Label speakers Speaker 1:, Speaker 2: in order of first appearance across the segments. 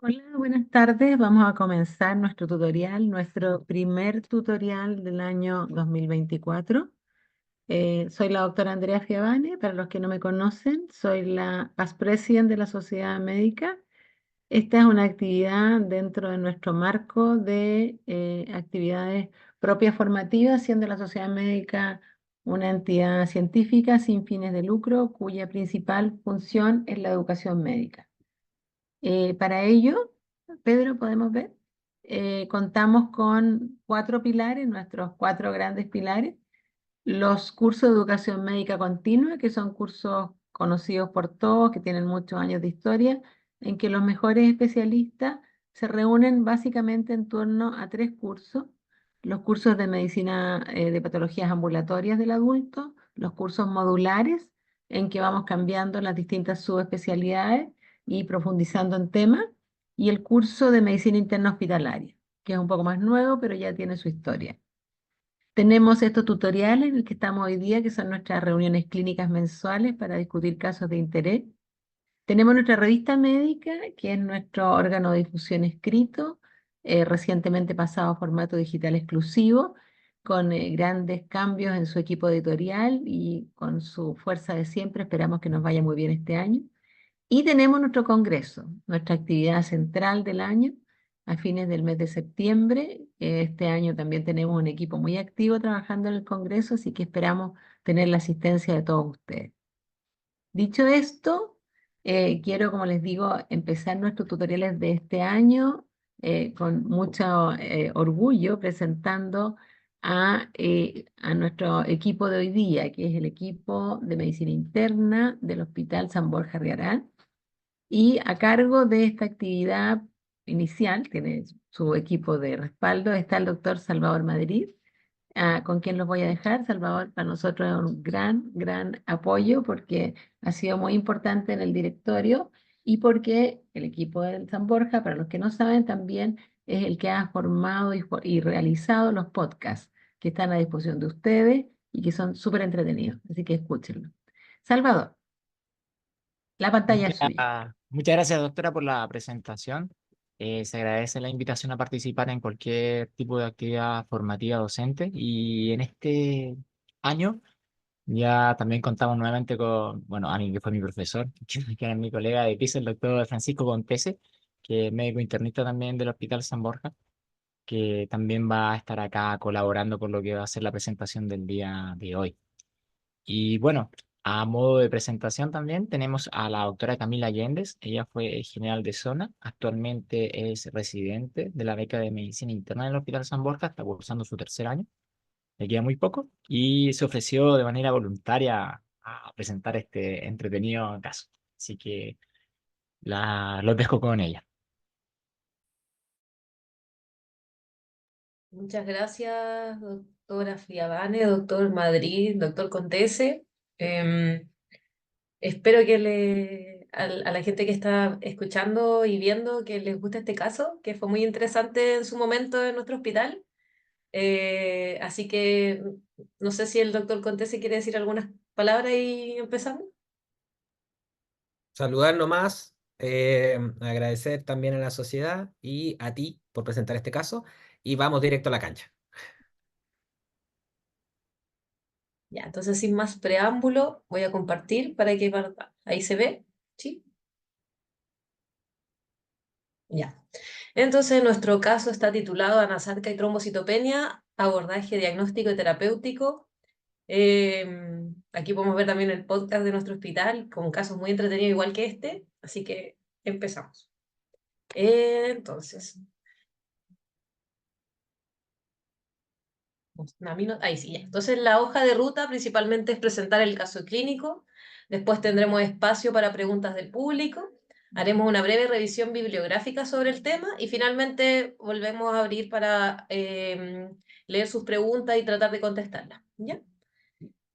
Speaker 1: Hola, buenas tardes. Vamos a comenzar nuestro tutorial, nuestro primer tutorial del año 2024. Soy la doctora Andrea Fiavane. Para los que no me conocen, soy la Past President de la Sociedad Médica. Esta es una actividad dentro de nuestro marco de actividades propias formativas, siendo la Sociedad Médica una entidad científica sin fines de lucro, cuya principal función es la educación médica. Para ello, Pedro, podemos ver, contamos con 4 pilares, nuestros 4 grandes pilares. Los cursos de educación médica continua, que son cursos conocidos por todos, que tienen muchos años de historia, en que los mejores especialistas se reúnen básicamente en torno a 3 cursos: los cursos de medicina de patologías ambulatorias del adulto, los cursos modulares, en que vamos cambiando las distintas subespecialidades y profundizando en temas, y el curso de medicina interna hospitalaria, que es un poco más nuevo, pero ya tiene su historia. Tenemos estos tutoriales en el que estamos hoy día, que son nuestras reuniones clínicas mensuales para discutir casos de interés. Tenemos nuestra revista médica, que es nuestro órgano de difusión escrito, recientemente pasado a formato digital exclusivo, con grandes cambios en su equipo editorial y con su fuerza de siempre. Esperamos que nos vaya muy bien este año. Y tenemos nuestro congreso, nuestra actividad central del año, a fines del mes de septiembre. Este año también tenemos un equipo muy activo trabajando en el congreso, así que esperamos tener la asistencia de todos ustedes. Dicho esto, quiero, como les digo, empezar nuestros tutoriales de este año con mucho orgullo, presentando a nuestro equipo de hoy día, que es el equipo de medicina interna del Hospital San Borja Riaral. Y a cargo de esta actividad inicial, tiene su equipo de respaldo, está el doctor Salvador Madrid, con quien los voy a dejar. Salvador para nosotros es un gran apoyo, porque ha sido muy importante en el directorio y porque el equipo del San Borja, para los que no saben, también es el que ha formado y realizado los podcasts que están a disposición de ustedes y que son súper entretenidos. Así que escúchenlo. Salvador, la pantalla es suya.
Speaker 2: Muchas gracias, doctora, por la presentación. Se agradece la invitación a participar en cualquier tipo de actividad formativa docente y en este año ya también contamos nuevamente con, bueno, alguien que fue mi profesor, que era mi colega de piso, el doctor Francisco Contese, que es médico internista también del Hospital San Borja, que también va a estar acá colaborando con lo que va a ser la presentación del día de hoy. Y bueno, a modo de presentación también tenemos a la doctora Camila Allendez. Ella fue general de zona, actualmente es residente de la beca de medicina interna del Hospital San Borja, está cursando su 3er año, le queda muy poco, y se ofreció de manera voluntaria a presentar este entretenido caso. Así que los dejo con ella.
Speaker 3: Muchas gracias, doctora Friabane, doctor Madrid, doctor Contese. Em, Espero que a la gente que está escuchando y viendo que les guste este caso, que fue muy interesante en su momento en nuestro hospital. Así que no sé si el doctor Contese quiere decir algunas palabras y empezamos.
Speaker 4: Saludar nomás, agradecer también a la sociedad y a ti por presentar este caso y vamos directo a la cancha.
Speaker 3: Ya, entonces sin más preámbulo, voy a compartir para que ahí se ve, ¿sí? Ya. Entonces, nuestro caso está titulado Anasarca y trombocitopenia, abordaje diagnóstico y terapéutico. Aquí podemos ver también el podcast de nuestro hospital con casos muy entretenidos igual que este, así que empezamos. Entonces, ahí sí, ya. Entonces, la hoja de ruta principalmente es presentar el caso clínico, después tendremos espacio para preguntas del público, haremos una breve revisión bibliográfica sobre el tema y finalmente volvemos a abrir para leer sus preguntas y tratar de contestarlas. ¿Ya?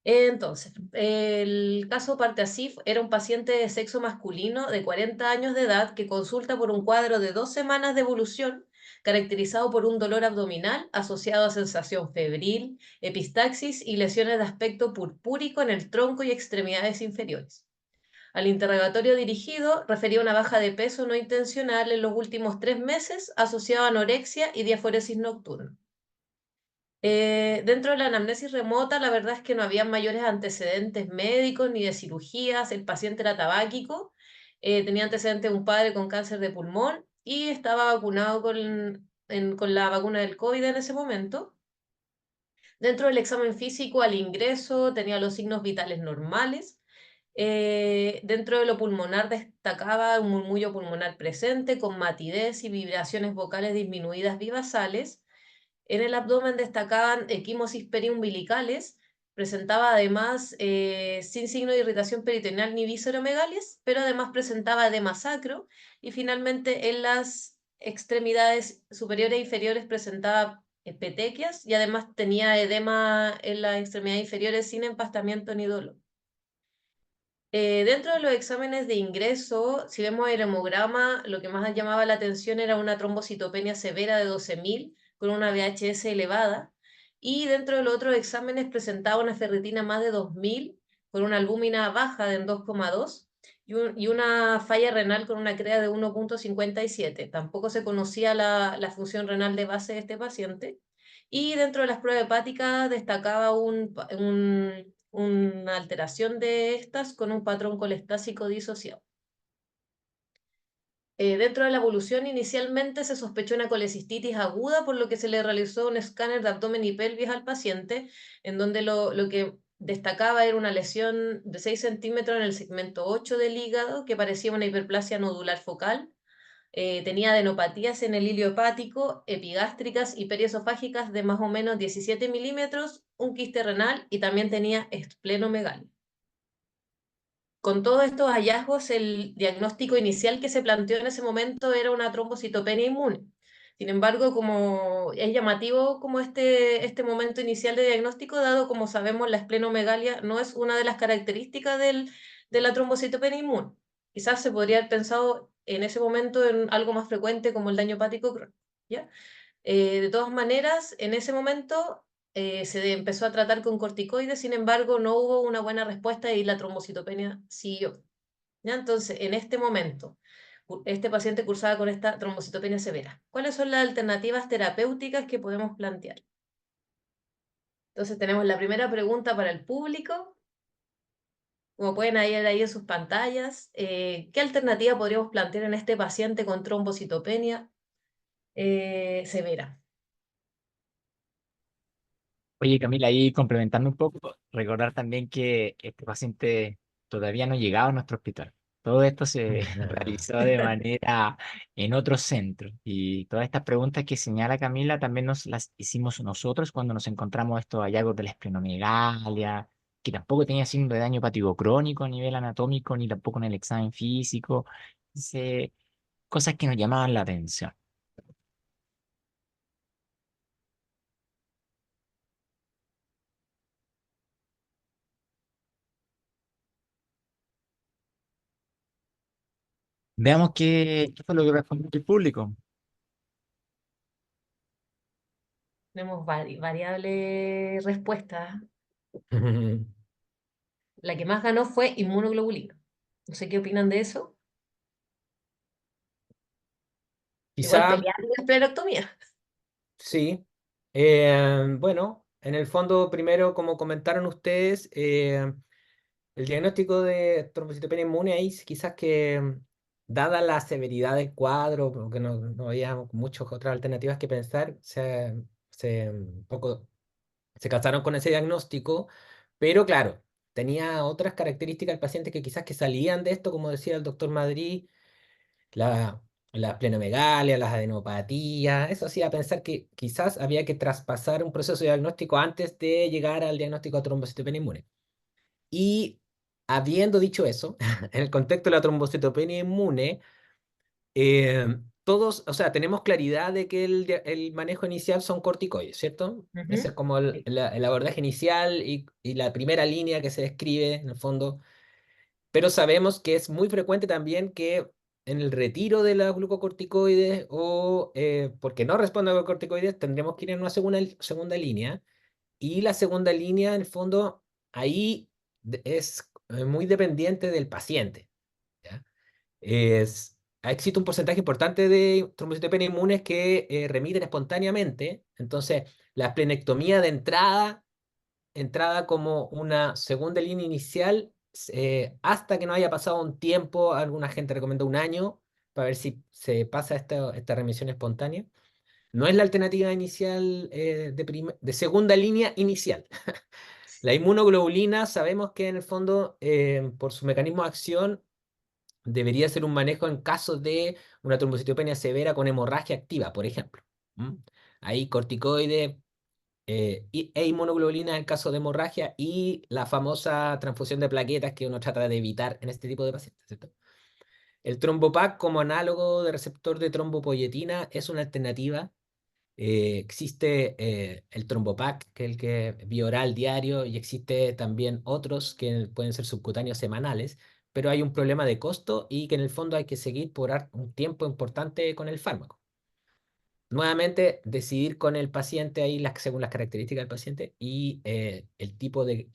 Speaker 3: Entonces, el caso parte así: era un paciente de sexo masculino de 40 años de edad que consulta por un cuadro de 2 semanas de evolución caracterizado por un dolor abdominal asociado a sensación febril, epistaxis y lesiones de aspecto purpúrico en el tronco y extremidades inferiores. Al interrogatorio dirigido refería una baja de peso no intencional en los últimos 3 meses asociada a anorexia y diaforesis nocturna. Dentro de la anamnesis remota, la verdad es que no había mayores antecedentes médicos ni de cirugías. El paciente era tabáquico, tenía antecedentes de un padre con cáncer de pulmón y estaba vacunado con la vacuna del COVID en ese momento. Dentro del examen físico, al ingreso, tenía los signos vitales normales. Dentro de lo pulmonar destacaba un murmullo pulmonar presente con matidez y vibraciones vocales disminuidas bivasales. En el abdomen destacaban equimosis periumbilicales, presentaba además sin signo de irritación peritoneal ni visceromegalias, pero además presentaba edema sacro y finalmente en las extremidades superiores e inferiores presentaba petequias y además tenía edema en las extremidades inferiores sin empastamiento ni dolor. Dentro de los exámenes de ingreso, si vemos el hemograma, lo que más llamaba la atención era una trombocitopenia severa de 12.000 con una VHS elevada, y dentro de los otros exámenes presentaba una ferritina más de 2.000 con una albúmina baja de 2,2 y una falla renal con una CREA de 1,57. Tampoco se conocía la función renal de base de este paciente. Y dentro de las pruebas hepáticas destacaba una alteración de estas con un patrón colestásico disociado. Dentro de la evolución, inicialmente se sospechó una colecistitis aguda, por lo que se le realizó un escáner de abdomen y pelvis al paciente, en donde lo que destacaba era una lesión de 6 centímetros en el segmento 8 del hígado, que parecía una hiperplasia nodular focal. Tenía adenopatías en el hilio hepático, epigástricas y periesofágicas de más o menos 17 milímetros, un quiste renal y también tenía esplenomegalia. Con todos estos hallazgos, el diagnóstico inicial que se planteó en ese momento era una trombocitopenia inmune. Sin embargo, como es llamativo como este momento inicial de diagnóstico, dado como sabemos la esplenomegalia no es una de las características de la trombocitopenia inmune. Quizás se podría haber pensado en ese momento en algo más frecuente como el daño hepático crónico, ¿ya? De todas maneras, en ese momento se empezó a tratar con corticoides, sin embargo, no hubo una buena respuesta y la trombocitopenia siguió. ¿Ya? Entonces, en este momento, este paciente cursaba con esta trombocitopenia severa. ¿Cuáles son las alternativas terapéuticas que podemos plantear? Entonces, tenemos la primera pregunta para el público. Como pueden ver ahí en sus pantallas, ¿qué alternativa podríamos plantear en este paciente con trombocitopenia severa?
Speaker 2: Oye, Camila, ahí complementando un poco, recordar también que este paciente todavía no llegaba a nuestro hospital. Todo esto se realizó de manera en otro centro y todas estas preguntas que señala Camila también nos las hicimos nosotros cuando nos encontramos estos hallazgos de la esplenomegalia, que tampoco tenía signo de daño hepático crónico a nivel anatómico ni tampoco en el examen físico. Entonces, cosas que nos llamaban la atención. Veamos qué fue lo que respondió el público.
Speaker 3: Tenemos variables respuestas. La que más ganó fue inmunoglobulina. No sé qué opinan de eso. Igual
Speaker 4: Quizá,
Speaker 3: pelear la esplenectomía.
Speaker 4: sí. Bueno, en el fondo, primero, como comentaron ustedes, el diagnóstico de trombocitopenia inmune ahí quizás que, dada la severidad del cuadro, porque no había muchas otras alternativas que pensar, un poco se casaron con ese diagnóstico, pero claro, tenía otras características el paciente que quizás que salían de esto, como decía el doctor Madrid, la, la esplenomegalia, las adenopatías, eso hacía pensar que quizás había que traspasar un proceso diagnóstico antes de llegar al diagnóstico de trombocitopenia inmune. Y habiendo dicho eso, en el contexto de la trombocitopenia inmune, todos, o sea, tenemos claridad de que el manejo inicial son corticoides, ¿cierto? Ese es como
Speaker 3: Sí.
Speaker 4: el abordaje inicial y la primera línea que se describe en el fondo. Pero sabemos que es muy frecuente también que en el retiro de los glucocorticoides o porque no responden a los corticoides, tendremos que ir en una segunda línea. Y la segunda línea, en el fondo, ahí es muy dependiente del paciente. existe un porcentaje importante de trombocitopenia inmunes que remiten espontáneamente. Entonces, la esplenectomía de entrada como una segunda línea inicial, hasta que no haya pasado un tiempo, alguna gente recomienda un año, para ver si se pasa esta remisión espontánea. No es la alternativa inicial de segunda línea inicial. La inmunoglobulina sabemos que en el fondo, por su mecanismo de acción, debería ser un manejo en caso de una trombocitopenia severa con hemorragia activa, por ejemplo. ¿Mm? Ahí corticoide e inmunoglobulina en el caso de hemorragia y la famosa transfusión de plaquetas que uno trata de evitar en este tipo de pacientes, ¿cierto? El trombopac como análogo de receptor de trombopoyetina es una alternativa. Existe el trombopac, que es el que es bioral diario, y existe también otros que pueden ser subcutáneos semanales, pero hay un problema de costo y que en el fondo hay que seguir por un tiempo importante con el fármaco. Nuevamente, decidir con el paciente ahí según las características del paciente y el tipo de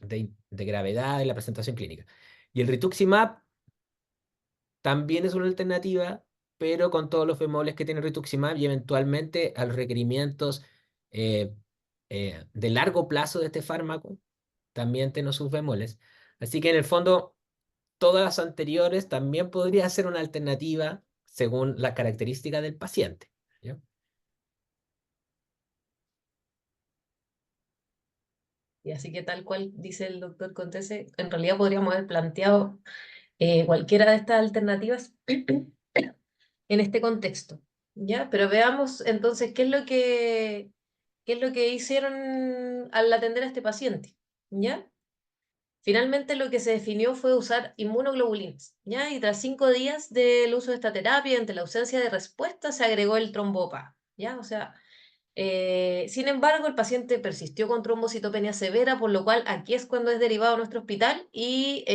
Speaker 4: gravedad de la presentación clínica. Y el rituximab también es una alternativa, pero con todos los bemoles que tiene rituximab y eventualmente a los requerimientos eh, de largo plazo de este fármaco, también tiene sus bemoles. Así que en el fondo, todas las anteriores también podría ser una alternativa según las características del paciente. ¿Ya?
Speaker 3: Y así que tal cual dice el doctor Contese, en realidad podríamos haber planteado cualquiera de estas alternativas en este contexto, ¿ya? Pero veamos entonces qué es lo que hicieron al atender a este paciente, ¿ya? Finalmente lo que se definió fue usar inmunoglobulinas, ¿ya? Y tras 5 días del uso de esta terapia, ante la ausencia de respuesta, se agregó el trombopa, ¿ya? O sea, sin embargo, el paciente persistió con trombocitopenia severa, por lo cual aquí es cuando es derivado a nuestro hospital y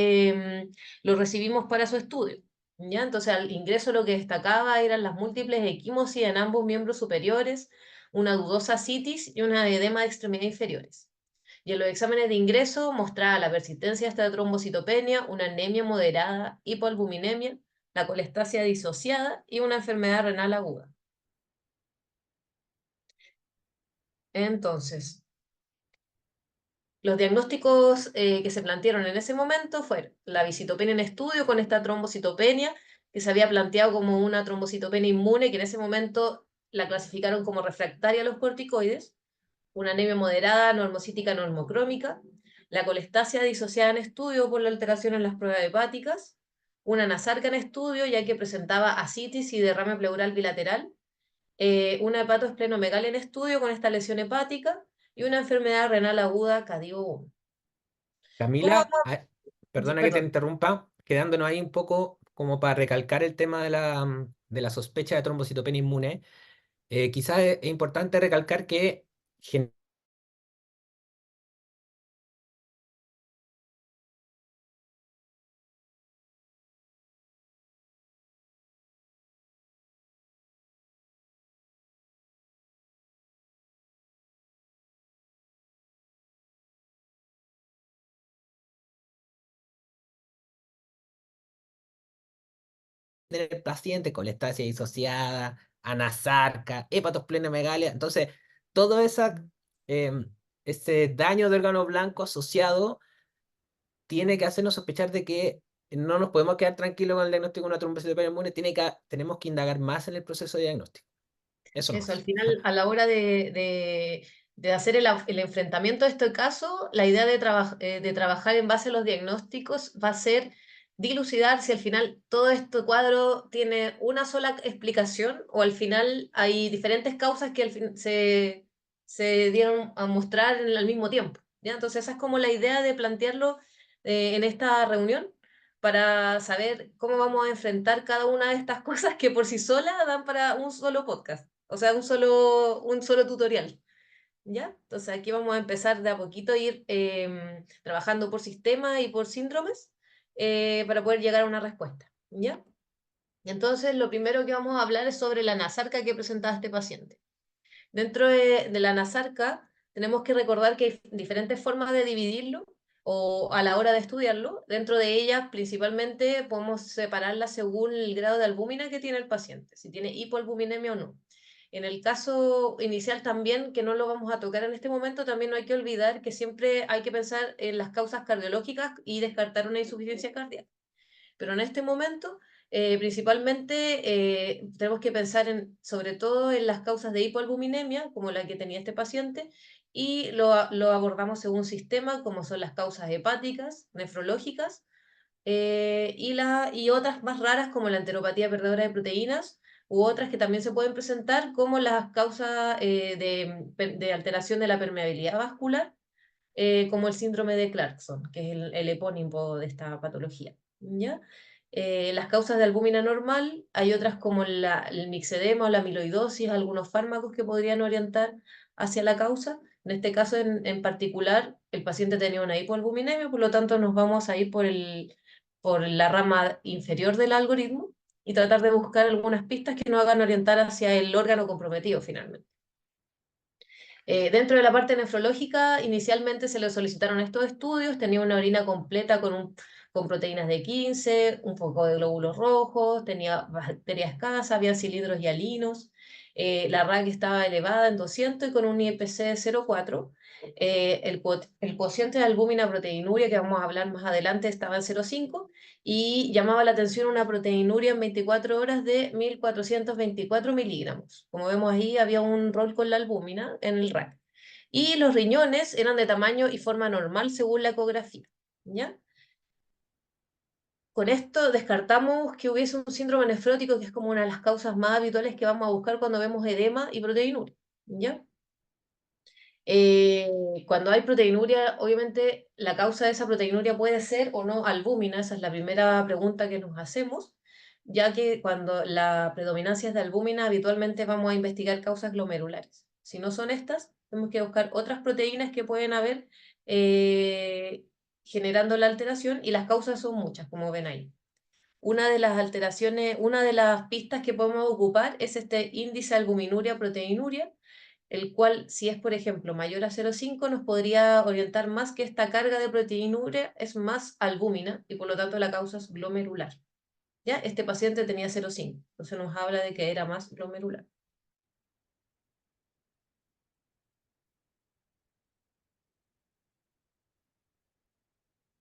Speaker 3: lo recibimos para su estudio, ¿ya? Entonces, al ingreso lo que destacaba eran las múltiples equimosis en ambos miembros superiores, una dudosa citis y una edema de extremidades inferiores. Y en los exámenes de ingreso mostraba la persistencia de esta trombocitopenia, una anemia moderada, hipoalbuminemia, la colestasia disociada y una enfermedad renal aguda. Entonces, los diagnósticos que se plantearon en ese momento fueron la visitopenia en estudio con esta trombocitopenia, que se había planteado como una trombocitopenia inmune, que en ese momento la clasificaron como refractaria a los corticoides, una anemia moderada, normocítica, normocrómica, la colestasia disociada en estudio por la alteración en las pruebas hepáticas, una anasarca en estudio, ya que presentaba ascitis y derrame pleural bilateral, una hepatoesplenomegalia en estudio con esta lesión hepática y una enfermedad renal aguda CADIO 1. ¿Cómo
Speaker 4: Camila,
Speaker 3: vamos?
Speaker 4: perdona que te
Speaker 3: Perdón.
Speaker 4: interrumpa, quedándonos ahí un poco como para recalcar el tema de la sospecha de trombocitopenia inmune. Quizás es importante recalcar que del paciente, colestasia disociada, anasarca, hepatosplenomegalia. Entonces, todo ese daño de órgano blanco asociado tiene que hacernos sospechar de que no nos podemos quedar tranquilos con el diagnóstico de una trombocitopenia inmune, tenemos que indagar más en el proceso de diagnóstico. Eso
Speaker 3: Eso, al
Speaker 4: nomás.
Speaker 3: final, a la hora de hacer el enfrentamiento de este caso, la idea de trabajar en base a los diagnósticos va a ser dilucidar si al final todo este cuadro tiene una sola explicación o al final hay diferentes causas que se dieron a mostrar al mismo tiempo, ¿ya? Entonces esa es como la idea de plantearlo en esta reunión para saber cómo vamos a enfrentar cada una de estas cosas que por sí solas dan para un solo podcast. O sea, un solo tutorial, ¿ya? Entonces aquí vamos a empezar de a poquito a ir trabajando por sistema y por síndromes para poder llegar a una respuesta, ¿ya? Entonces lo primero que vamos a hablar es sobre la nasarca que presentaba este paciente. Dentro de la nasarca tenemos que recordar que hay diferentes formas de dividirlo. o a la hora de estudiarlo. Dentro de ellas, principalmente, podemos separarlas según el grado de albúmina que tiene el paciente, si tiene hipoalbuminemia o no. En el caso inicial también, que no lo vamos a tocar en este momento, también no hay que olvidar que siempre hay que pensar en las causas cardiológicas y descartar una insuficiencia cardíaca. Pero en este momento, principalmente, tenemos que pensar sobre todo en las causas de hipoalbuminemia, como la que tenía este paciente, y lo abordamos según sistema, como son las causas hepáticas, nefrológicas, y otras más raras como la enteropatía perdedora de proteínas, u otras que también se pueden presentar como las causas de alteración de la permeabilidad vascular, como el síndrome de Clarkson, que es el epónimo de esta patología. ¿Ya? Las causas de albúmina normal, hay otras como el mixedema o la amiloidosis, algunos fármacos que podrían orientar hacia la causa. En este caso en particular, el paciente tenía una hipoalbuminemia, por lo tanto nos vamos a ir por la rama inferior del algoritmo y tratar de buscar algunas pistas que nos hagan orientar hacia el órgano comprometido finalmente. Dentro de la parte nefrológica, inicialmente se le solicitaron estos estudios, tenía una orina completa con proteínas de 15, un poco de glóbulos rojos, tenía bacteria escasa, había cilindros y alinos, la RAC estaba elevada en 200 y con un IPC de 0,4. El cociente de albúmina proteinuria, que vamos a hablar más adelante, estaba en 0,5 y llamaba la atención una proteinuria en 24 horas de 1424 miligramos. Como vemos ahí, había un rol con la albúmina en el RAC. Y los riñones eran de tamaño y forma normal según la ecografía. ¿Ya? Con esto descartamos que hubiese un síndrome nefrótico, que es como una de las causas más habituales que vamos a buscar cuando vemos edema y proteinuria. ¿Ya? Cuando hay proteinuria, obviamente la causa de esa proteinuria puede ser o no albúmina, esa es la primera pregunta que nos hacemos, ya que cuando la predominancia es de albúmina, habitualmente vamos a investigar causas glomerulares. Si no son estas, tenemos que buscar otras proteínas que pueden haber generando la alteración, y las causas son muchas, como ven ahí. Una de las alteraciones, una de las pistas que podemos ocupar es este índice albuminuria-proteinuria, el cual, si es, por ejemplo, mayor a 0,5, nos podría orientar más que esta carga de proteinuria es más albúmina y por lo tanto la causa es glomerular. ¿Ya? Este paciente tenía 0,5, entonces nos habla de que era más glomerular.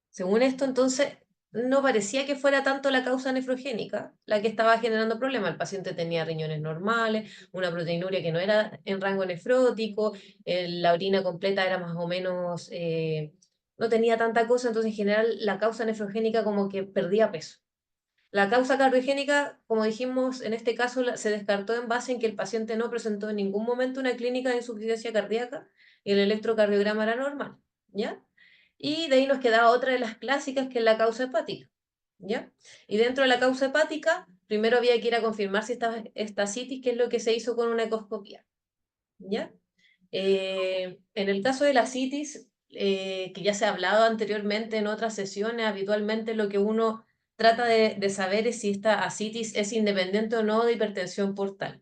Speaker 3: Según esto, entonces, no parecía que fuera tanto la causa nefrogénica la que estaba generando problemas. El paciente tenía riñones normales, una proteinuria que no era en rango nefrótico, la orina completa era más o menos, no tenía tanta cosa, entonces en general la causa nefrogénica como que perdía peso. La causa cardiogénica, como dijimos, en este caso se descartó en base en que el paciente no presentó en ningún momento una clínica de insuficiencia cardíaca y el electrocardiograma era normal, ¿ya? Y de ahí nos quedaba otra de las clásicas, que es la causa hepática, ¿ya? Y dentro de la causa hepática, primero había que ir a confirmar si estaba esta ascitis, que es lo que se hizo con una ecoscopia, ¿ya? En el caso de la ascitis, que ya se ha hablado anteriormente en otras sesiones, habitualmente lo que uno trata de saber es si esta ascitis es independiente o no de hipertensión portal.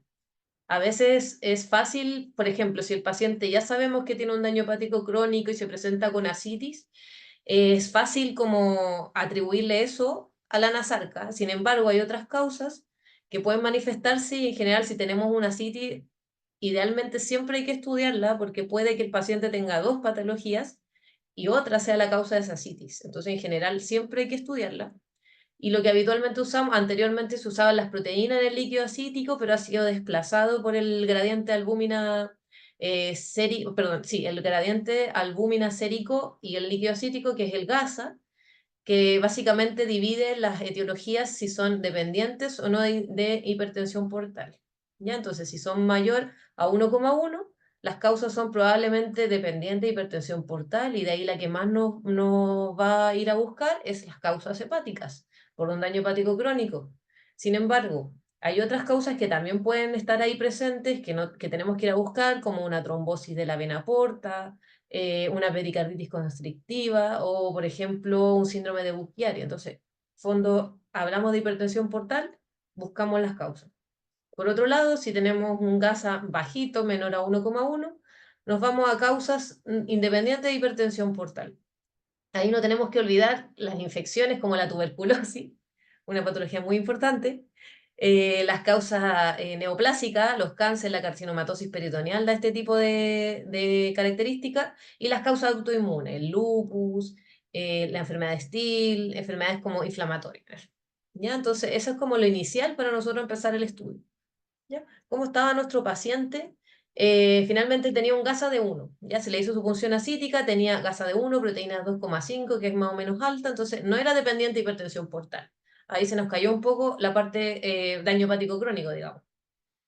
Speaker 3: A veces es fácil, por ejemplo, si el paciente ya sabemos que tiene un daño hepático crónico y se presenta con ascitis, es fácil como atribuirle eso a la nasarca. Sin embargo, hay otras causas que pueden manifestarse y en general si tenemos una ascitis, idealmente siempre hay que estudiarla porque puede que el paciente tenga dos patologías y otra sea la causa de esa ascitis. Entonces, en general, siempre hay que estudiarla. Y lo que habitualmente usamos, anteriormente se usaban las proteínas en el líquido acítico, pero ha sido desplazado por el gradiente albúmina perdón, sí, el gradiente albúmina sérico y el líquido acítico, que es el GASA, que básicamente divide las etiologías si son dependientes o no de hipertensión portal. ¿Ya? Entonces, si son mayor a 1,1, las causas son probablemente dependiente de hipertensión portal, y de ahí la que más nos va a ir a buscar es las causas hepáticas, por un daño hepático crónico. Sin embargo, hay otras causas que también pueden estar ahí presentes que tenemos que ir a buscar, como una trombosis de la vena porta, una pericarditis constrictiva o, por ejemplo, un síndrome de Buchiari. Entonces, fondo, hablamos de hipertensión portal, buscamos las causas. Por otro lado, si tenemos un GASA bajito, menor a 1,1, nos vamos a causas independientes de hipertensión portal. Ahí no tenemos que olvidar las infecciones como la tuberculosis, una patología muy importante, las causas neoplásicas, los cánceres, la carcinomatosis peritoneal da este tipo de características, y las causas autoinmunes, el lupus, la enfermedad de Still, enfermedades como inflamatorias. ¿Ya? Entonces, eso es como lo inicial para nosotros empezar el estudio. ¿Ya? ¿Cómo estaba nuestro paciente? Finalmente tenía un GASA de 1, ya se le hizo su punción ascítica, tenía GASA de 1, proteína 2,5, que es más o menos alta, entonces no era dependiente de hipertensión portal. Ahí se nos cayó un poco la parte daño hepático crónico, digamos.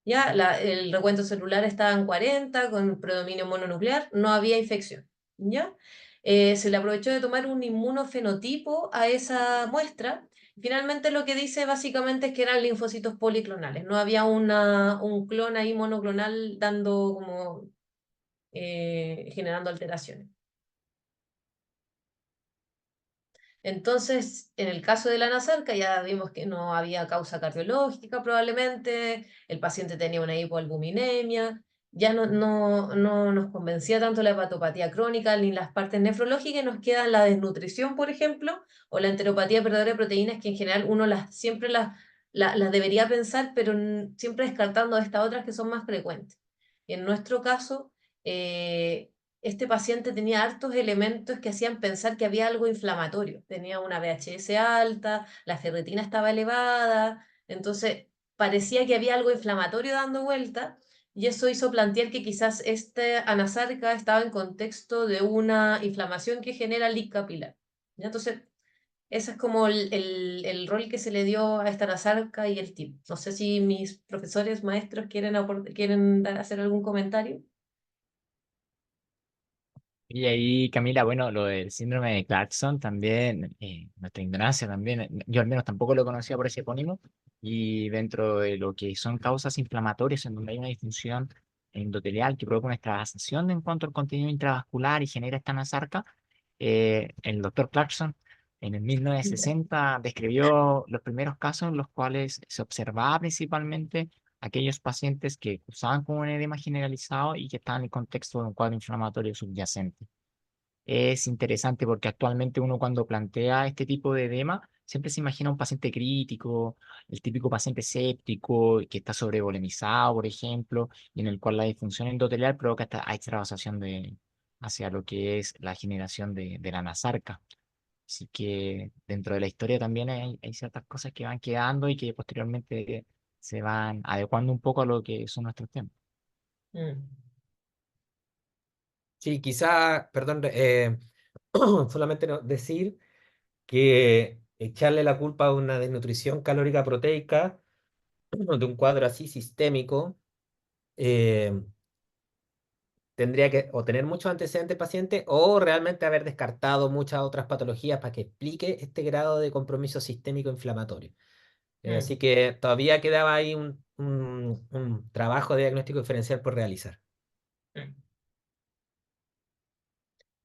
Speaker 3: Ya el recuento celular estaba en 40, con predominio mononuclear, no había infección. ¿Ya? Se le aprovechó de tomar un inmunofenotipo a esa muestra. Finalmente lo que dice básicamente es que eran linfocitos policlonales, no había un clon ahí monoclonal dando como generando alteraciones. Entonces, en el caso de la Nasarca ya vimos que no había causa cardiológica probablemente, el paciente tenía una hipoalbuminemia, ya no nos convencía tanto la hepatopatía crónica ni las partes nefrológicas, nos quedan la desnutrición, por ejemplo, o la enteropatía perdedora de proteínas, que en general uno siempre las debería pensar, pero siempre descartando estas otras que son más frecuentes. Y en nuestro caso, este paciente tenía hartos elementos que hacían pensar que había algo inflamatorio. Tenía una VHS alta, la ferritina estaba elevada, entonces parecía que había algo inflamatorio dando vuelta, y eso hizo plantear que quizás este anasarca estaba en contexto de una inflamación que genera leak capilar. ¿Ya? Entonces, ese es como el rol que se le dio a esta anasarca y el tip. No sé si mis profesores, maestros quieren hacer algún comentario.
Speaker 2: Y ahí, Camila, bueno, lo del síndrome de Clarkson también, nuestra ignorancia también, yo al menos tampoco lo conocía por ese epónimo, y dentro de lo que son causas inflamatorias en donde hay una disfunción endotelial que provoca una extravasación en cuanto al contenido intravascular y genera esta nasarca, el doctor Clarkson en el 1960 describió los primeros casos en los cuales se observaba principalmente aquellos pacientes que cursaban con un edema generalizado y que estaban en el contexto de un cuadro inflamatorio subyacente. Es interesante porque actualmente uno cuando plantea este tipo de edema siempre se imagina un paciente crítico, el típico paciente séptico que está sobrevolemizado, por ejemplo, y en el cual la disfunción endotelial provoca esta extravasación hacia lo que es la generación de la nasarca. Así que dentro de la historia también hay ciertas cosas que van quedando y que posteriormente se van adecuando un poco a lo que son nuestros temas.
Speaker 3: Mm.
Speaker 4: Sí, quizá, perdón, solamente decir que echarle la culpa a una desnutrición calórica proteica de un cuadro así sistémico, eh, tendría que o tener muchos antecedentes pacientes o realmente haber descartado muchas otras patologías para que explique este grado de compromiso sistémico inflamatorio. Así
Speaker 3: Mm.
Speaker 4: que todavía quedaba ahí un trabajo de diagnóstico diferencial por realizar.
Speaker 3: Mm.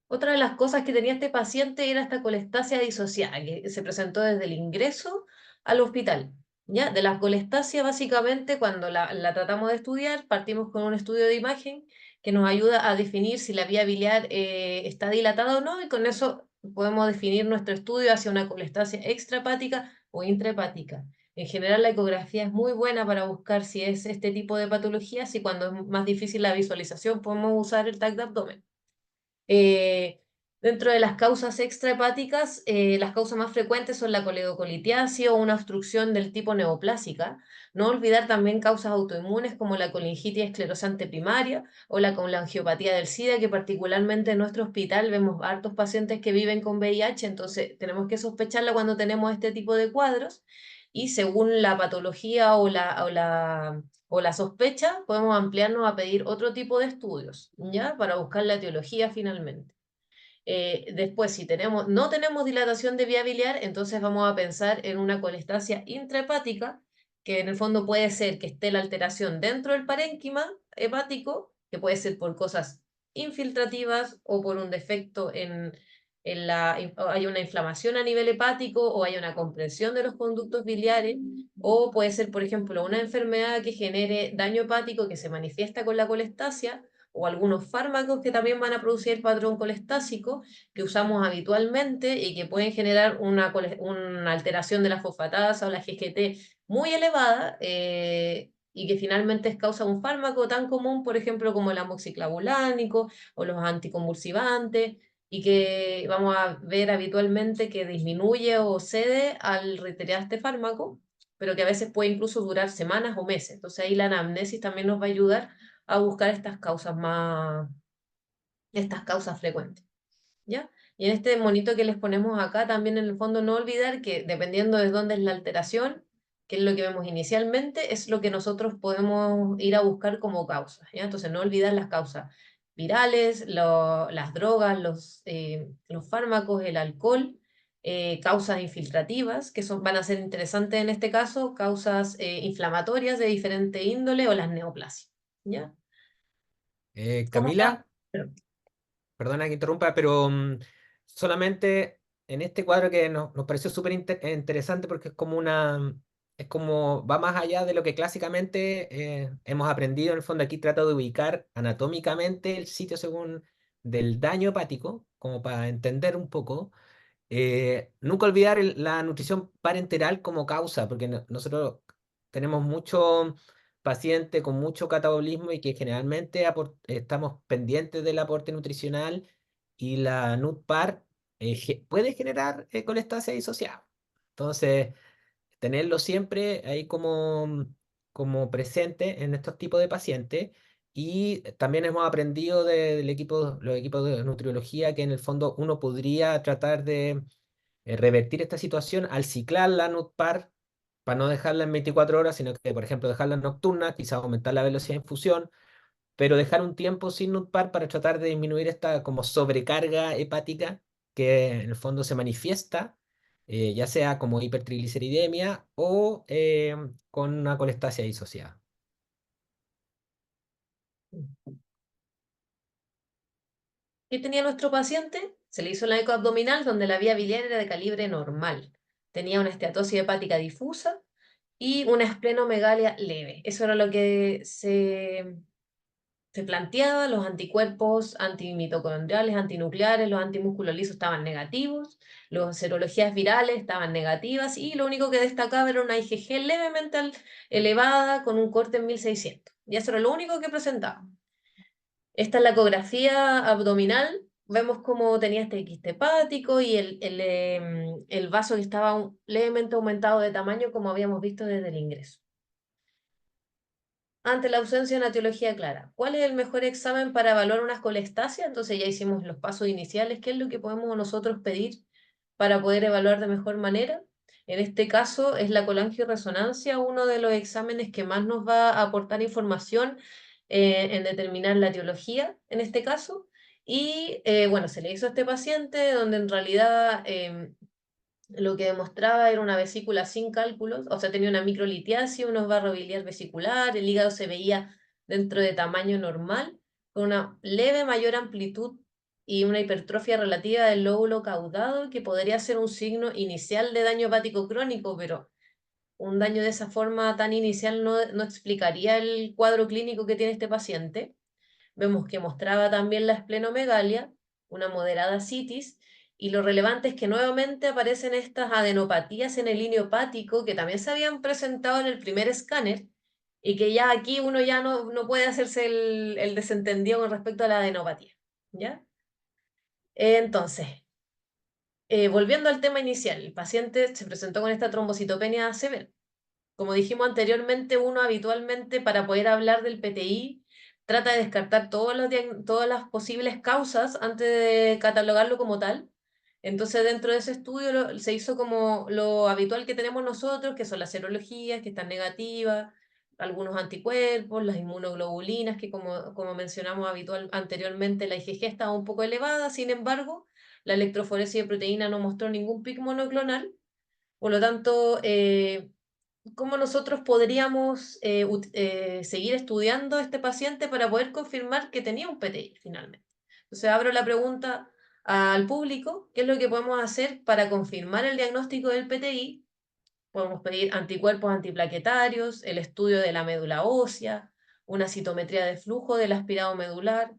Speaker 3: Otra de las cosas que tenía este paciente era esta colestasia disociada, que se presentó desde el ingreso al hospital. ¿Ya? De la colestasia, básicamente, cuando la tratamos de estudiar, partimos con un estudio de imagen que nos ayuda a definir si la vía biliar está dilatada o no, y con eso podemos definir nuestro estudio hacia una colestasia extrahepática o intrahepática. En general, la ecografía es muy buena para buscar si es este tipo de patologías, y cuando es más difícil la visualización, podemos usar el TAC de abdomen. Eh, Dentro de las causas extrahepáticas, las causas más frecuentes son la coledocolitiasis o una obstrucción del tipo neoplásica. No olvidar también causas autoinmunes como la colingitis esclerosante primaria o la colangiopatía del SIDA, que particularmente en nuestro hospital vemos hartos pacientes que viven con VIH, entonces tenemos que sospecharla cuando tenemos este tipo de cuadros, y según la patología o la sospecha, podemos ampliarnos a pedir otro tipo de estudios, ¿ya? Para buscar la etiología finalmente. Después, si no tenemos dilatación de vía biliar, entonces vamos a pensar en una colestasia intrahepática, que en el fondo puede ser que esté la alteración dentro del parénquima hepático, que puede ser por cosas infiltrativas o por un defecto o hay una inflamación a nivel hepático o hay una compresión de los conductos biliares, o puede ser, por ejemplo, una enfermedad que genere daño hepático que se manifiesta con la colestasia, o algunos fármacos que también van a producir el patrón colestásico que usamos habitualmente y que pueden generar una alteración de la fosfatasa o la GGT muy elevada, y que finalmente es causa de un fármaco tan común, por ejemplo, como el amoxiclavulánico o los anticonvulsivantes, y que vamos a ver habitualmente que disminuye o cede al retirar este fármaco, pero que a veces puede incluso durar semanas o meses. Entonces ahí la anamnesis también nos va a ayudar a buscar estas causas frecuentes, ¿ya? Y en este monito que les ponemos acá, también en el fondo no olvidar que dependiendo de dónde es la alteración, que es lo que vemos inicialmente, es lo que nosotros podemos ir a buscar como causas, ¿ya? Entonces no olvidar las causas virales, las drogas, los fármacos, el alcohol, causas infiltrativas, que van a ser interesantes en este caso, causas inflamatorias de diferente índole o las neoplasias, ¿ya? ¿Cómo está?
Speaker 4: Camila, perdona que interrumpa, pero solamente en este cuadro que nos pareció súper interesante porque es como es como, va más allá de lo que clásicamente hemos aprendido. En el fondo aquí trata de ubicar anatómicamente el sitio según del daño hepático, como para entender un poco. Nunca olvidar la nutrición parenteral como causa, porque nosotros tenemos muchos pacientes con mucho catabolismo y que generalmente estamos pendientes del aporte nutricional, y la NUTPAR puede generar colestasia disociada. Entonces, tenerlo siempre ahí como presente en estos tipos de pacientes. Y también hemos aprendido del equipo, los equipos de nutriología, que en el fondo uno podría tratar de revertir esta situación al ciclar la NUTPAR para no dejarla en 24 horas, sino que, por ejemplo, dejarla nocturna, quizás aumentar la velocidad de infusión, pero dejar un tiempo sin NUTPAR para tratar de disminuir esta como sobrecarga hepática que en el fondo se manifiesta, ya sea como hipertrigliceridemia o con una colestasia disociada.
Speaker 3: ¿Qué tenía nuestro paciente? Se le hizo la eco abdominal donde la vía biliar era de calibre normal. Tenía una esteatosis hepática difusa y una esplenomegalia leve. Eso era lo que se planteaba. Los anticuerpos antimitocondriales, antinucleares, los antimúsculos lisos estaban negativos, las serologías virales estaban negativas y lo único que destacaba era una IgG levemente elevada con un corte en 1600. Y eso era lo único que presentaba. Esta es la ecografía abdominal. Vemos cómo tenía este quiste hepático y el vaso que estaba levemente aumentado de tamaño, como habíamos visto desde el ingreso. Ante la ausencia de una etiología clara, ¿cuál es el mejor examen para evaluar una colestasia? Entonces ya hicimos los pasos iniciales. ¿Qué es lo que podemos nosotros pedir para poder evaluar de mejor manera? En este caso es la colangioresonancia, uno de los exámenes que más nos va a aportar información en determinar la etiología, en este caso. Y bueno, se le hizo a este paciente donde en realidad lo que demostraba era una vesícula sin cálculos, o sea, tenía una microlitiasis, unos barro biliar vesicular, el hígado se veía dentro de tamaño normal, con una leve mayor amplitud y una hipertrofia relativa del lóbulo caudado, que podría ser un signo inicial de daño hepático crónico, pero un daño de esa forma tan inicial no explicaría el cuadro clínico que tiene este paciente. Vemos que mostraba también la esplenomegalia, una moderada citis, y lo relevante es que nuevamente aparecen estas adenopatías en el líneo hepático que también se habían presentado en el primer escáner y que ya aquí uno ya no puede hacerse el desentendido con respecto a la adenopatía, ¿ya? Entonces, volviendo al tema inicial, el paciente se presentó con esta trombocitopenia severa. Como dijimos anteriormente, uno habitualmente para poder hablar del PTI trata de descartar todas las posibles causas antes de catalogarlo como tal. Entonces, dentro de ese estudio se hizo como lo habitual que tenemos nosotros, que son las serologías, que están negativas, algunos anticuerpos, las inmunoglobulinas, que como mencionamos anteriormente, la IgG estaba un poco elevada, sin embargo, la electroforesis de proteína no mostró ningún pic monoclonal. Por lo tanto, ¿cómo nosotros podríamos seguir estudiando a este paciente para poder confirmar que tenía un PTI finalmente? Entonces abro la pregunta al público: ¿qué es lo que podemos hacer para confirmar el diagnóstico del PTI? Podemos pedir anticuerpos antiplaquetarios, el estudio de la médula ósea, una citometría de flujo del aspirado medular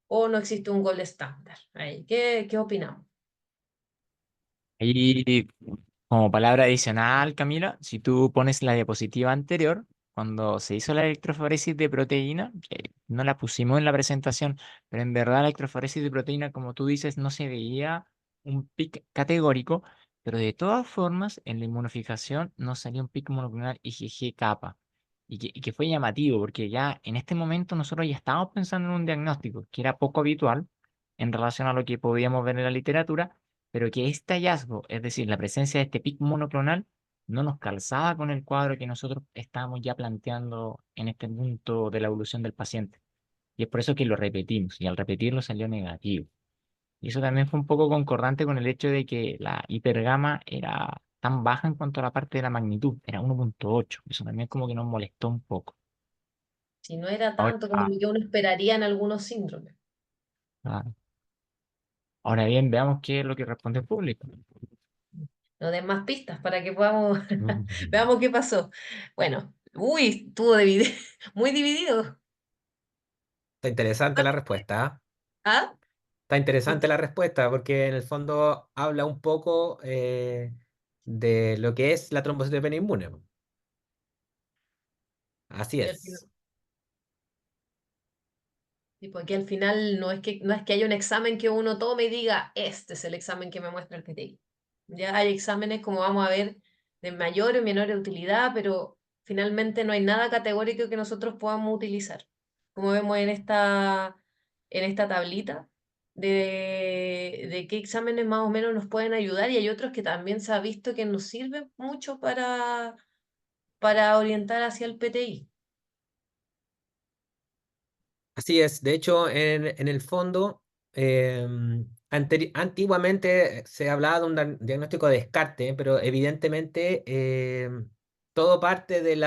Speaker 3: o no existe un gold estándar. Ahí, ¿qué opinamos?
Speaker 2: Y como palabra adicional, Camila, si tú pones la diapositiva anterior, cuando se hizo la electroforesis de proteína, que no la pusimos en la presentación, pero en verdad la electroforesis de proteína, como tú dices, no se veía un pic categórico, pero de todas formas, en la inmunofijación nos salió un pic monoclonal IgG kappa, y que fue llamativo, porque ya en este momento nosotros ya estábamos pensando en un diagnóstico que era poco habitual en relación a lo que podíamos ver en la literatura, pero que este hallazgo, es decir, la presencia de este pic monoclonal, no nos calzaba con el cuadro que nosotros estábamos ya planteando en este punto de la evolución del paciente. Y es por eso que lo repetimos, y al repetirlo salió negativo. Y eso también fue un poco concordante con el hecho de que la hipergama era tan baja en cuanto a la parte de la magnitud, era 1.8. Eso también como que nos molestó un poco.
Speaker 3: Si no era
Speaker 2: Ahora,
Speaker 3: tanto como lo que uno esperaría en algunos síndromes.
Speaker 2: ah, ahora bien, veamos qué es lo que responde el público.
Speaker 3: No den más pistas para que podamos
Speaker 2: Mm.
Speaker 3: veamos qué pasó. Bueno, uy, estuvo muy dividido.
Speaker 4: Está interesante la respuesta, ¿ah?
Speaker 3: ¿Ah?
Speaker 4: Está interesante
Speaker 3: Porque
Speaker 4: la respuesta porque en el fondo habla un poco de lo que es la trombocitopenia inmune. Así
Speaker 3: al final,
Speaker 4: es.
Speaker 3: sí, porque al final no es que haya un examen que uno tome y diga, este es el examen que me muestra el PTI. Ya hay exámenes, como vamos a ver, de mayor o menor utilidad, pero finalmente no hay nada categórico que nosotros podamos utilizar. Como vemos en esta tablita de qué exámenes más o menos nos pueden ayudar y hay otros que también se ha visto que nos sirven mucho para orientar hacia el PTI.
Speaker 4: Así es. De hecho, en el fondo, antiguamente se hablaba de un diagnóstico de descarte, pero evidentemente todo parte del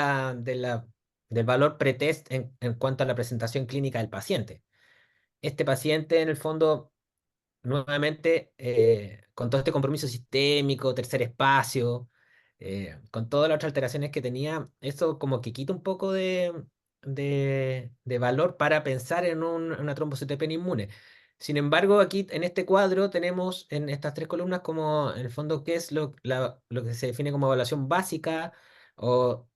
Speaker 4: valor pretest en cuanto a la presentación clínica del paciente. Este paciente, en el fondo, nuevamente, con todo este compromiso sistémico, tercer espacio, con todas las otras alteraciones que tenía, eso como que quita un poco de valor para pensar en una trombocitopenia inmune. Sin embargo, aquí en este cuadro tenemos en estas tres columnas como en el fondo qué es lo que se define como evaluación básica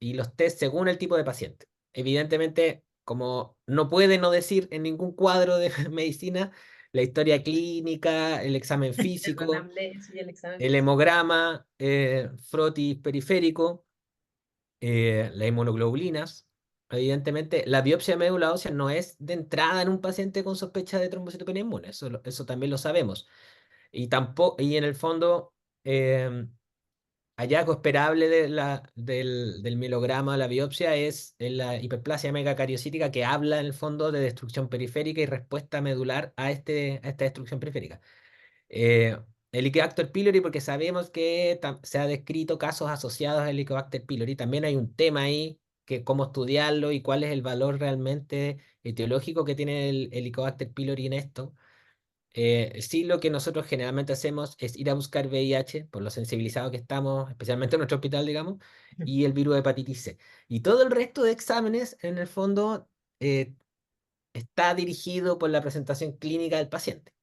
Speaker 4: y los test según el tipo de paciente. Evidentemente, como no puede no decir en ningún cuadro de medicina, la historia clínica, el examen
Speaker 3: El
Speaker 4: físico,
Speaker 3: anamnesis y el examen
Speaker 4: el
Speaker 3: físico.
Speaker 4: hemograma, frotis periférico, las inmunoglobulinas. Evidentemente, la biopsia de médula ósea no es de entrada en un paciente con sospecha de trombocitopenia inmune, eso también lo sabemos. Y en el fondo, hallazgo esperable del mielograma, la biopsia, es en la hiperplasia megacariocítica que habla en el fondo de destrucción periférica y respuesta medular a esta destrucción periférica. Eh, el Helicobacter pylori, porque sabemos que se ha descrito casos asociados al Helicobacter pylori. También hay un tema ahí, que cómo estudiarlo y cuál es el valor realmente etiológico que tiene el Helicobacter pylori en esto. Sí, lo que nosotros generalmente hacemos es ir a buscar VIH, por lo sensibilizado que estamos, especialmente en nuestro hospital, digamos, y el virus de hepatitis C. Y todo el resto de exámenes, en el fondo, está dirigido por la presentación clínica del paciente.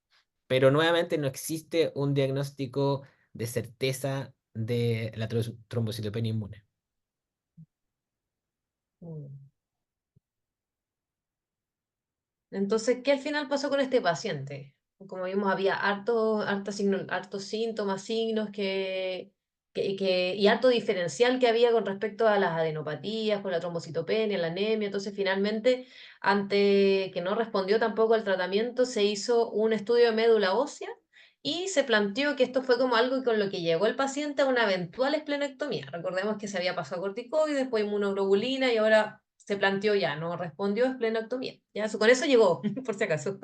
Speaker 4: Pero nuevamente no existe un diagnóstico de certeza de la trombocitopenia inmune.
Speaker 3: Mm. Entonces, ¿qué al final pasó con este paciente? Como vimos, había hartos síntomas, signos y harto diferencial que había con respecto a las adenopatías, con la trombocitopenia, la anemia. Entonces, finalmente, ante que no respondió tampoco al tratamiento, se hizo un estudio de médula ósea y se planteó que esto fue como algo con lo que llegó el paciente a una eventual esplenectomía. Recordemos que se había pasado a corticoides, después inmunoglobulina y ahora se planteó ya, no respondió esplenectomía. Ya, con eso llegó, por si acaso.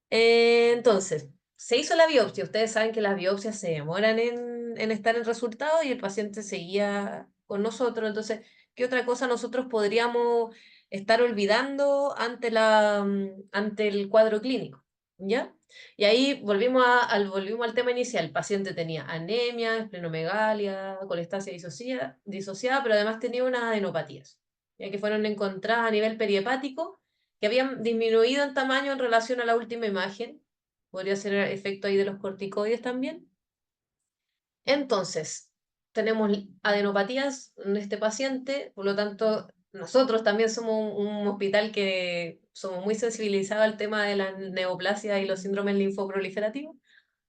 Speaker 3: Entonces, se hizo la biopsia. Ustedes saben que las biopsias se demoran en estar el resultado y el paciente seguía con nosotros. Entonces, ¿qué otra cosa nosotros podríamos estar olvidando ante el cuadro clínico? ¿Ya? Y ahí volvimos al tema inicial. El paciente tenía anemia, esplenomegalia, colestasia disociada, pero además tenía unas adenopatías. ya que fueron encontradas a nivel perihepático, que habían disminuido en tamaño en relación a la última imagen. Podría ser el efecto ahí de los corticoides también. Entonces, tenemos adenopatías en este paciente, por lo tanto, nosotros también somos un hospital que somos muy sensibilizados al tema de la neoplasia y los síndromes linfoproliferativos,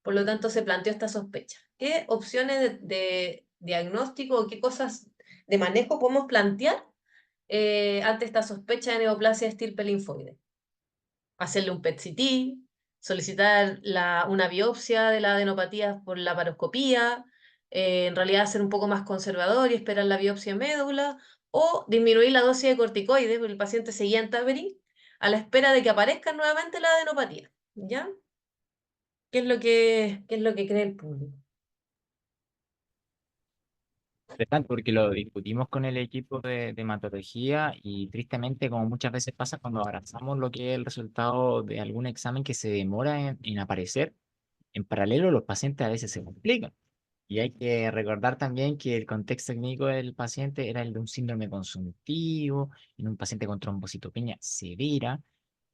Speaker 3: por lo tanto se planteó esta sospecha. ¿Qué opciones de diagnóstico o qué cosas de manejo podemos plantear ante esta sospecha de neoplasia de estirpe linfoide? Hacerle un PET-CT, solicitar una biopsia de la adenopatía por la paroscopía, en realidad ser un poco más conservador y esperar la biopsia en médula, o disminuir la dosis de corticoides, porque el paciente seguía en Taveri, a la espera de que aparezca nuevamente la adenopatía. ¿Ya? Qué es lo que cree el público?
Speaker 2: Interesante, porque lo discutimos con el equipo de hematología y tristemente, como muchas veces pasa cuando abrazamos lo que es el resultado de algún examen que se demora en aparecer, en paralelo los pacientes a veces se complican. Y hay que recordar también que el contexto clínico del paciente era el de un síndrome consuntivo, en un paciente con trombocitopenia severa,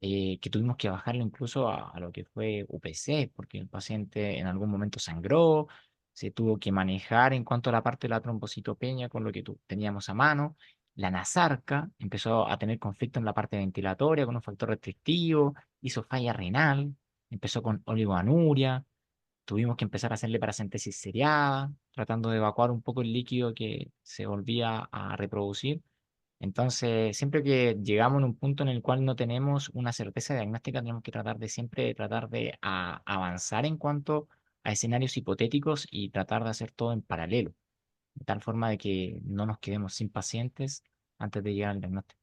Speaker 2: que tuvimos que bajarlo incluso a lo que fue UPC, porque el paciente en algún momento sangró, se tuvo que manejar en cuanto a la parte de la trombocitopenia con lo que teníamos a mano. La nasarca empezó a tener conflicto en la parte ventilatoria con un factor restrictivo, hizo falla renal, empezó con oligoanuria. Tuvimos que empezar a hacerle paracentesis seriada, tratando de evacuar un poco el líquido que se volvía a reproducir. Entonces, siempre que llegamos en un punto en el cual no tenemos una certeza diagnóstica, tenemos que tratar de siempre tratar de avanzar en cuanto a escenarios hipotéticos y tratar de hacer todo en paralelo, de tal forma de que no nos quedemos sin pacientes antes de llegar al diagnóstico.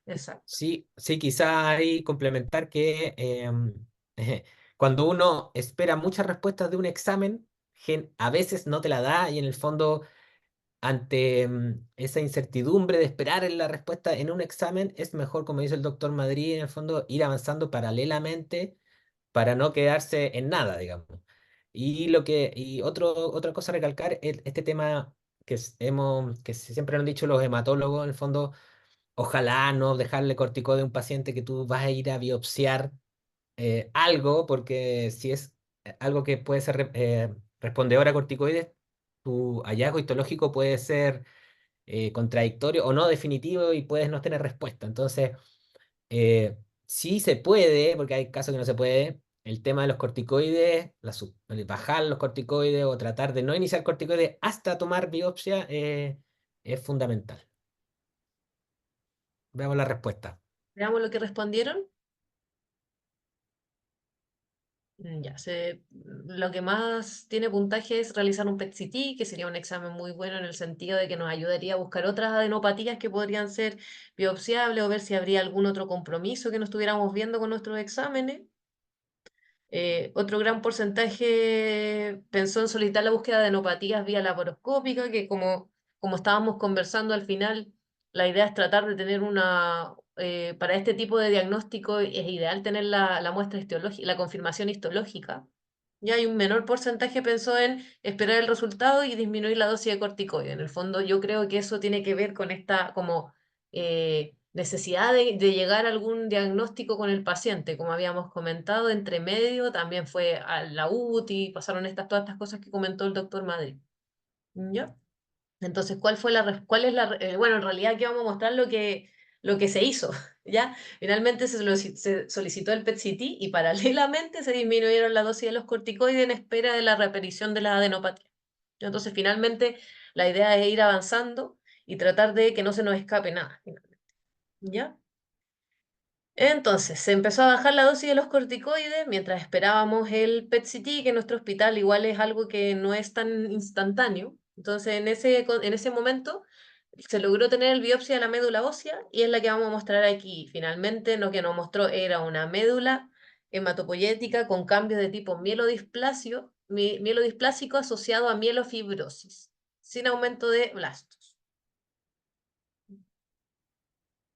Speaker 3: Exacto.
Speaker 4: Sí, sí, quizá ahí complementar que cuando uno espera muchas respuestas de un examen, a veces no te la da y en el fondo ante esa incertidumbre de esperar en la respuesta en un examen, es mejor, como dice el doctor Madrid, en el fondo ir avanzando paralelamente para no quedarse en nada, digamos. Otra cosa a recalcar es este tema que siempre han dicho los hematólogos, en el fondo, ojalá no dejarle corticoide a un paciente que tú vas a ir a biopsiar algo, porque si es algo que puede ser respondedor a corticoides, tu hallazgo histológico puede ser contradictorio o no definitivo y puedes no tener respuesta. Entonces, sí se puede, porque hay casos que no se puede, el tema de los corticoides, bajar los corticoides o tratar de no iniciar corticoides hasta tomar biopsia es fundamental. Veamos la respuesta.
Speaker 3: Veamos lo que respondieron. Lo que más tiene puntaje es realizar un PET-CT, que sería un examen muy bueno en el sentido de que nos ayudaría a buscar otras adenopatías que podrían ser biopsiables o ver si habría algún otro compromiso que no estuviéramos viendo con nuestros exámenes. Otro gran porcentaje pensó en solicitar la búsqueda de adenopatías vía laparoscópica, que como estábamos conversando al final, la idea es tratar de tener para este tipo de diagnóstico es ideal tener la muestra histológica, la confirmación histológica. Ya hay un menor porcentaje pensó en esperar el resultado y disminuir la dosis de corticoide. En el fondo yo creo que eso tiene que ver con esta como necesidad de llegar a algún diagnóstico con el paciente, como habíamos comentado, entre medio también fue a la UTI, pasaron todas estas cosas que comentó el doctor Madrid. ¿Ya? Entonces, cuál es bueno, en realidad aquí vamos a mostrar lo que se hizo, ¿ya? Finalmente se solicitó el PET-CT y paralelamente se disminuyeron la dosis de los corticoides en espera de la reaparición de la adenopatía. Entonces, finalmente, la idea es ir avanzando y tratar de que no se nos escape nada, ¿ya? Entonces, se empezó a bajar la dosis de los corticoides mientras esperábamos el PET-CT, que en nuestro hospital igual es algo que no es tan instantáneo. Entonces, en ese momento se logró tener el biopsia de la médula ósea y es la que vamos a mostrar aquí. Finalmente, lo que nos mostró era una médula hematopoyética con cambios de tipo mielodisplásico asociado a mielofibrosis, sin aumento de blastos.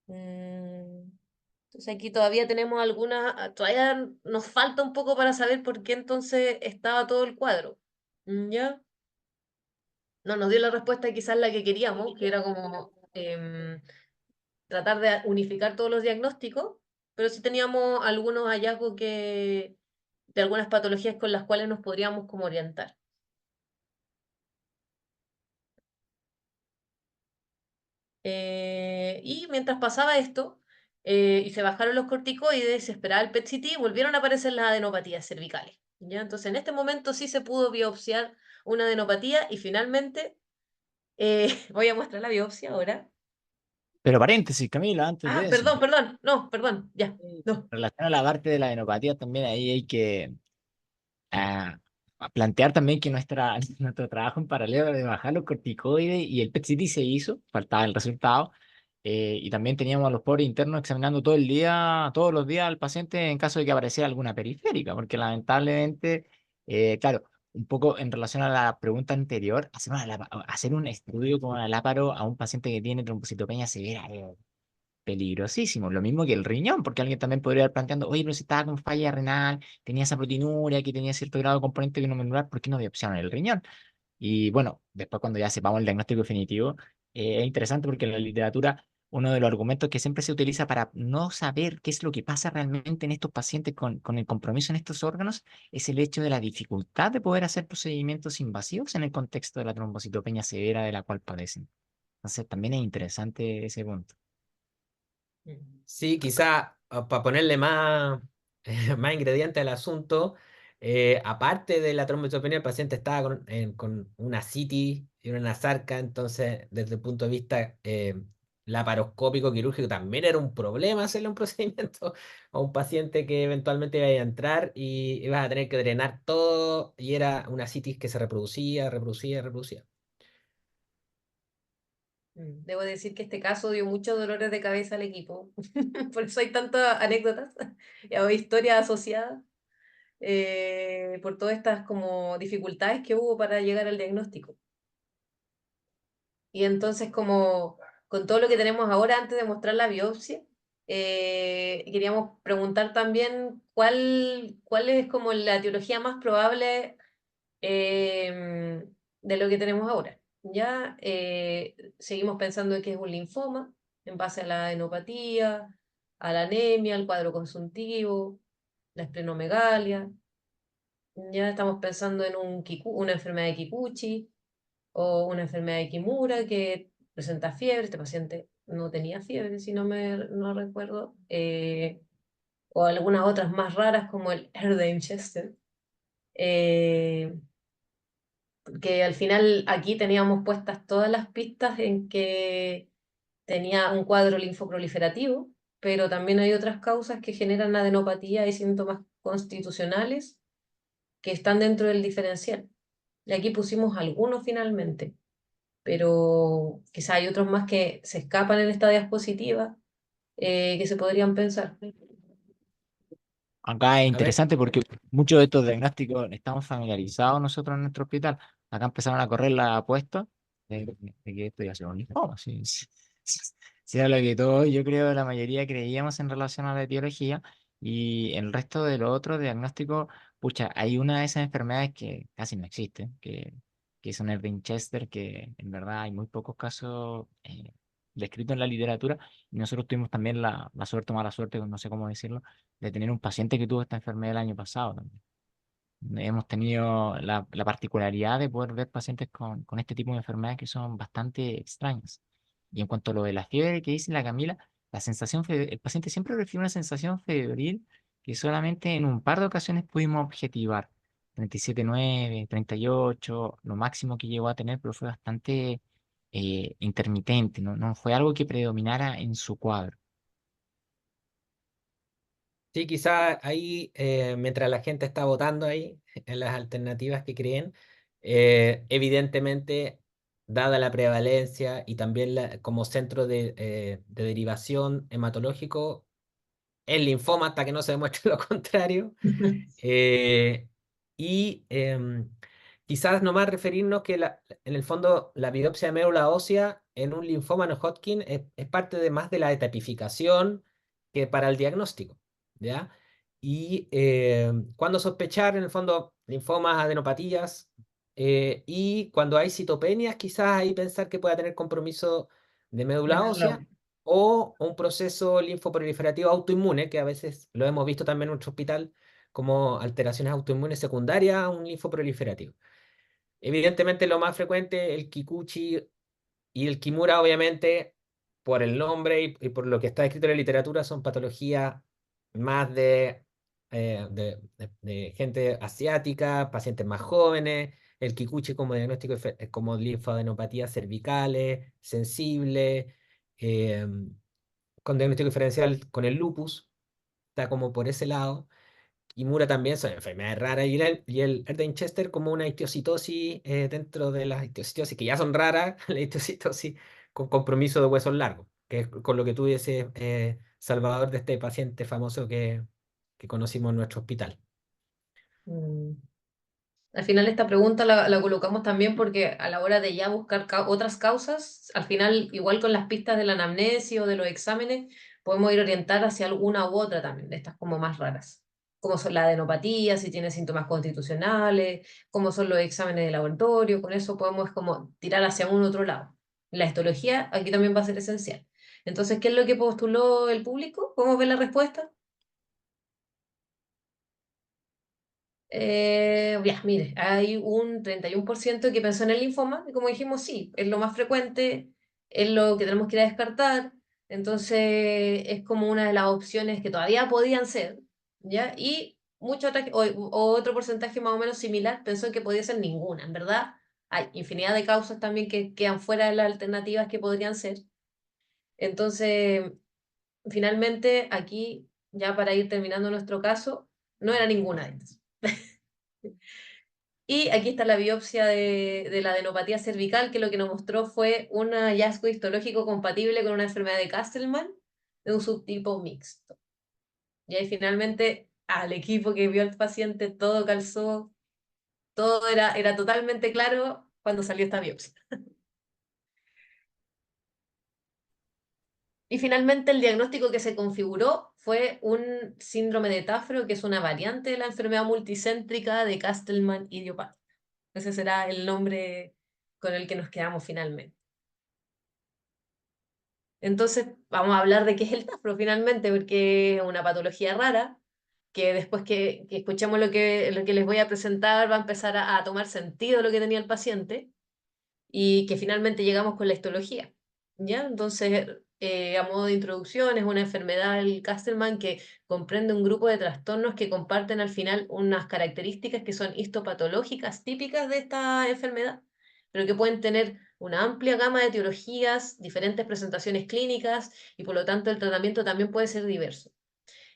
Speaker 3: Entonces aquí todavía tenemos todavía nos falta un poco para saber por qué entonces estaba todo el cuadro. ¿Ya? No nos dio la respuesta quizás la que queríamos, que era como tratar de unificar todos los diagnósticos, pero sí teníamos algunos hallazgos de algunas patologías con las cuales nos podríamos como orientar. Y mientras pasaba esto, y se bajaron los corticoides, se esperaba el PET-CT, volvieron a aparecer las adenopatías cervicales. ¿Ya? Entonces, en este momento sí se pudo biopsiar una adenopatía y finalmente, voy a mostrar la biopsia ahora.
Speaker 2: Pero paréntesis, Camila, antes
Speaker 3: Ah,
Speaker 2: de eso.
Speaker 3: perdón, no, perdón, ya,
Speaker 2: En
Speaker 3: no.
Speaker 2: relación a la parte de la adenopatía, también ahí hay que a plantear también que nuestro trabajo en paralelo de bajar los corticoides y el PET-CT se hizo, faltaba el resultado, y también teníamos a los pobres internos examinando todo el día, todos los días al paciente en caso de que apareciera alguna periférica, porque lamentablemente, claro, un poco en relación a la pregunta anterior, hacer un estudio con aláparo a un paciente que tiene trombocitopenia severa peligrosísimo. Lo mismo que el riñón, porque alguien también podría estar planteando, oye, pero si estaba con falla renal, tenía esa proteinuria, que tenía cierto grado de componente glomerular, ¿por qué no biopsiaron el riñón? Y bueno, después cuando ya sepamos el diagnóstico definitivo, es interesante porque en la literatura uno de los argumentos que siempre se utiliza para no saber qué es lo que pasa realmente en estos pacientes con el compromiso en estos órganos es el hecho de la dificultad de poder hacer procedimientos invasivos en el contexto de la trombocitopenia severa de la cual padecen. Entonces también es interesante ese punto.
Speaker 4: Sí, quizá para ponerle más, más ingrediente al asunto, aparte de la trombocitopenia, el paciente estaba con una citis y una sarca, entonces desde el punto de vista laparoscópico quirúrgico también era un problema hacerle un procedimiento a un paciente que eventualmente iba a entrar y ibas a tener que drenar todo y era una citis que se reproducía, reproducía, reproducía.
Speaker 3: Debo decir que este caso dio muchos dolores de cabeza al equipo, por eso hay tantas anécdotas o historias asociadas, por todas estas como dificultades que hubo para llegar al diagnóstico. Y entonces, como con todo lo que tenemos ahora, antes de mostrar la biopsia, queríamos preguntar también cuál es como la etiología más probable eh, de lo que tenemos ahora. Ya seguimos pensando que es un linfoma en base a la adenopatía, a la anemia, al cuadro consuntivo, la esplenomegalia. Ya estamos pensando en una enfermedad de Kikuchi o una enfermedad de Kimura que presenta fiebre. Este paciente no tenía fiebre, si no recuerdo. O algunas otras más raras como el Erdheim-Chester. Eh, que al final aquí teníamos puestas todas las pistas en que tenía un cuadro linfoproliferativo, pero también hay otras causas que generan adenopatía y síntomas constitucionales que están dentro del diferencial. Y aquí pusimos algunos finalmente, pero quizá hay otros más que se escapan en esta diapositiva que se podrían pensar.
Speaker 2: Acá es
Speaker 4: A ver,
Speaker 2: interesante porque muchos de estos diagnósticos estamos familiarizados nosotros en nuestro hospital. Acá empezaron a correr la apuesta de que esto iba a ser un linfoma. Sí, sí, sí, era lo que todos, yo creo, la mayoría creíamos en relación a la etiología. Y el resto de los otros diagnósticos, pucha, hay una de esas enfermedades que casi no existe, que es un Erdheim-Chester, que en verdad hay muy pocos casos descritos en la literatura. Y nosotros tuvimos también la suerte o mala suerte, no sé cómo decirlo de tener un paciente que tuvo esta enfermedad el año pasado también. Hemos tenido la particularidad de poder ver pacientes con este tipo de enfermedades que son bastante extrañas. Y en cuanto a lo de la fiebre que dice la Camila, el paciente siempre refiere una sensación febril que solamente en un par de ocasiones pudimos objetivar. 37,9, 38, lo máximo que llegó a tener, pero fue bastante intermitente, no fue algo que predominara en su cuadro.
Speaker 4: sí, quizá ahí, mientras la gente está votando ahí en las alternativas que creen, evidentemente, dada la prevalencia y también como centro de derivación hematológico, el linfoma hasta que no se demuestre lo contrario. Eh, y quizás nomás referirnos que en el fondo la biopsia de médula ósea en un linfoma no Hodgkin es parte de más de la tipificación que para el diagnóstico, ¿ya? Y cuando sospechar en el fondo linfomas, adenopatías, y cuando hay citopenias, quizás ahí pensar que pueda tener compromiso de médula ósea. o un proceso linfoproliferativo autoinmune, que a veces lo hemos visto también en nuestro hospital como alteraciones autoinmunes secundarias a un linfoproliferativo. Evidentemente lo más frecuente, el Kikuchi y el Kimura, obviamente, por el nombre y por lo que está escrito en la literatura, son patologías más de gente asiática, pacientes más jóvenes. El Kikuchi como diagnóstico como linfadenopatías cervicales, sensibles, eh, con diagnóstico diferencial con el lupus, está como por ese lado. Kimura también son enfermedades raras y el Erdheim-Chester como una histiocytosis dentro de las histiocytosis que ya son raras, la histiocytosis con compromiso de huesos largos, que es con lo que tú dices, Salvador, de este paciente famoso que conocimos en nuestro hospital.
Speaker 3: Mm. Al final esta pregunta la colocamos también porque a la hora de ya buscar otras causas, al final igual con las pistas de la anamnesis o de los exámenes, podemos ir orientar hacia alguna u otra también, de estas como más raras, como son la adenopatía, si tiene síntomas constitucionales, como son los exámenes de laboratorio, con eso podemos como tirar hacia un otro lado. La histología aquí también va a ser esencial. Entonces, ¿qué es lo que postuló el público? ¿Podemos ver la respuesta? Ya, mire, hay un 31% que pensó en el linfoma, y como dijimos, sí, es lo más frecuente, es lo que tenemos que ir a descartar, entonces es como una de las opciones que todavía podían ser, ¿ya? Y o otro porcentaje más o menos similar pensó que podía ser ninguna, en verdad hay infinidad de causas también que quedan fuera de las alternativas que podrían ser. Entonces, finalmente, aquí, ya para ir terminando nuestro caso, no era ninguna de estas. Y aquí está la biopsia de la adenopatía cervical, que lo que nos mostró fue un hallazgo histológico compatible con una enfermedad de Castleman de un subtipo mixto. Y ahí finalmente al equipo que vio al paciente todo calzó, todo era totalmente claro cuando salió esta biopsia. Y finalmente el diagnóstico que se configuró fue un síndrome de Tafro, que es una variante de la enfermedad multicéntrica de Castleman idiopática. Ese será el nombre con el que nos quedamos finalmente. Entonces, vamos a hablar de qué es el TAFRO finalmente, porque es una patología rara, que después que escuchemos lo que les voy a presentar va a empezar a tomar sentido lo que tenía el paciente y que finalmente llegamos con la histología. ¿Ya? Entonces, a modo de introducción, es una enfermedad del Castleman que comprende un grupo de trastornos que comparten al final unas características que son histopatológicas típicas de esta enfermedad, pero que pueden tener una amplia gama de etiologías, diferentes presentaciones clínicas y por lo tanto el tratamiento también puede ser diverso.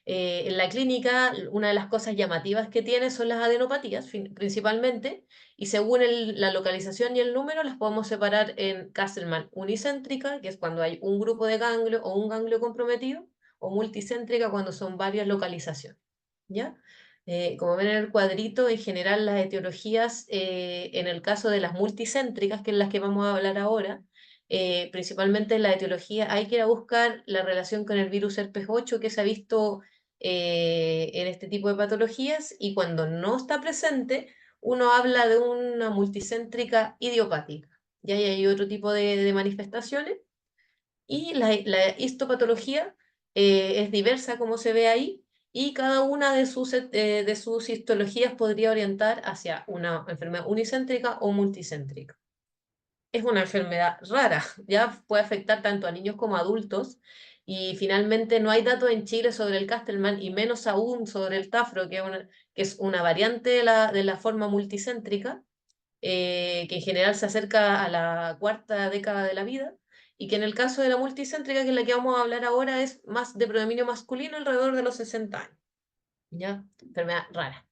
Speaker 3: En la clínica, una de las cosas llamativas que tiene son las adenopatías, principalmente, y según la localización y el número, las podemos separar en Castleman unicéntrica, que es cuando hay un grupo de ganglio o un ganglio comprometido, o multicéntrica, cuando son varias localizaciones. ¿Ya? Como ven en el cuadrito, en general las etiologías, en el caso de las multicéntricas, que es las que vamos a hablar ahora, principalmente en la etiología, hay que ir a buscar la relación con el virus herpes 8 que se ha visto en este tipo de patologías y cuando no está presente, uno habla de una multicéntrica idiopática. Y ahí hay otro tipo de manifestaciones y la histopatología es diversa como se ve ahí y cada una de sus histologías podría orientar hacia una enfermedad unicéntrica o multicéntrica. Es una enfermedad rara, ya puede afectar tanto a niños como a adultos y finalmente no hay datos en Chile sobre el Castleman y menos aún sobre el Tafro, que es una variante de la forma multicéntrica, que en general se acerca a la cuarta década de la vida y que en el caso de la multicéntrica, que es la que vamos a hablar ahora, es más de predominio masculino alrededor de los 60 años. ¿Ya? Enfermedad rara.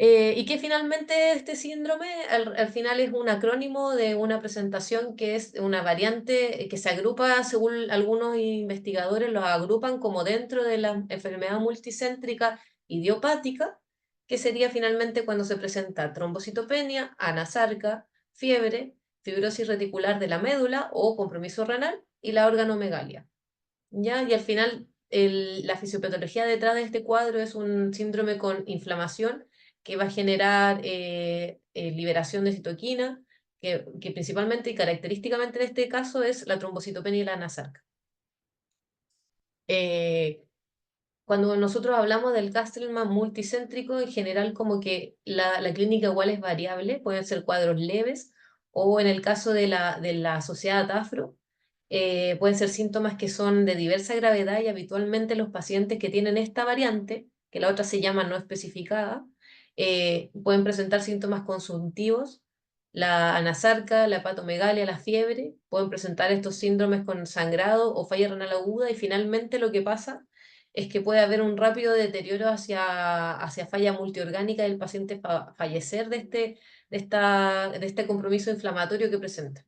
Speaker 3: Y que finalmente este síndrome al final es un acrónimo de una presentación que es una variante que se agrupa, según algunos investigadores, lo agrupan como dentro de la enfermedad multicéntrica idiopática, que sería finalmente cuando se presenta trombocitopenia, anasarca, fiebre, fibrosis reticular de la médula o compromiso renal y la organomegalia. ¿Ya? Y al final la fisiopatología detrás de este cuadro es un síndrome con inflamación que va a generar liberación de citoquina, que principalmente y característicamente en este caso es la trombocitopenia y la anasarca. Cuando nosotros hablamos del Castleman multicéntrico, en general como que la clínica igual es variable, pueden ser cuadros leves, o en el caso de la asociada TAFRO, pueden ser síntomas que son de diversa gravedad y habitualmente los pacientes que tienen esta variante, que la otra se llama no especificada, pueden presentar síntomas consuntivos, la anasarca, la hepatomegalia, la fiebre, pueden presentar estos síndromes con sangrado o falla renal aguda y finalmente lo que pasa es que puede haber un rápido deterioro hacia falla multiorgánica y el paciente fallecer de este compromiso inflamatorio que presenta.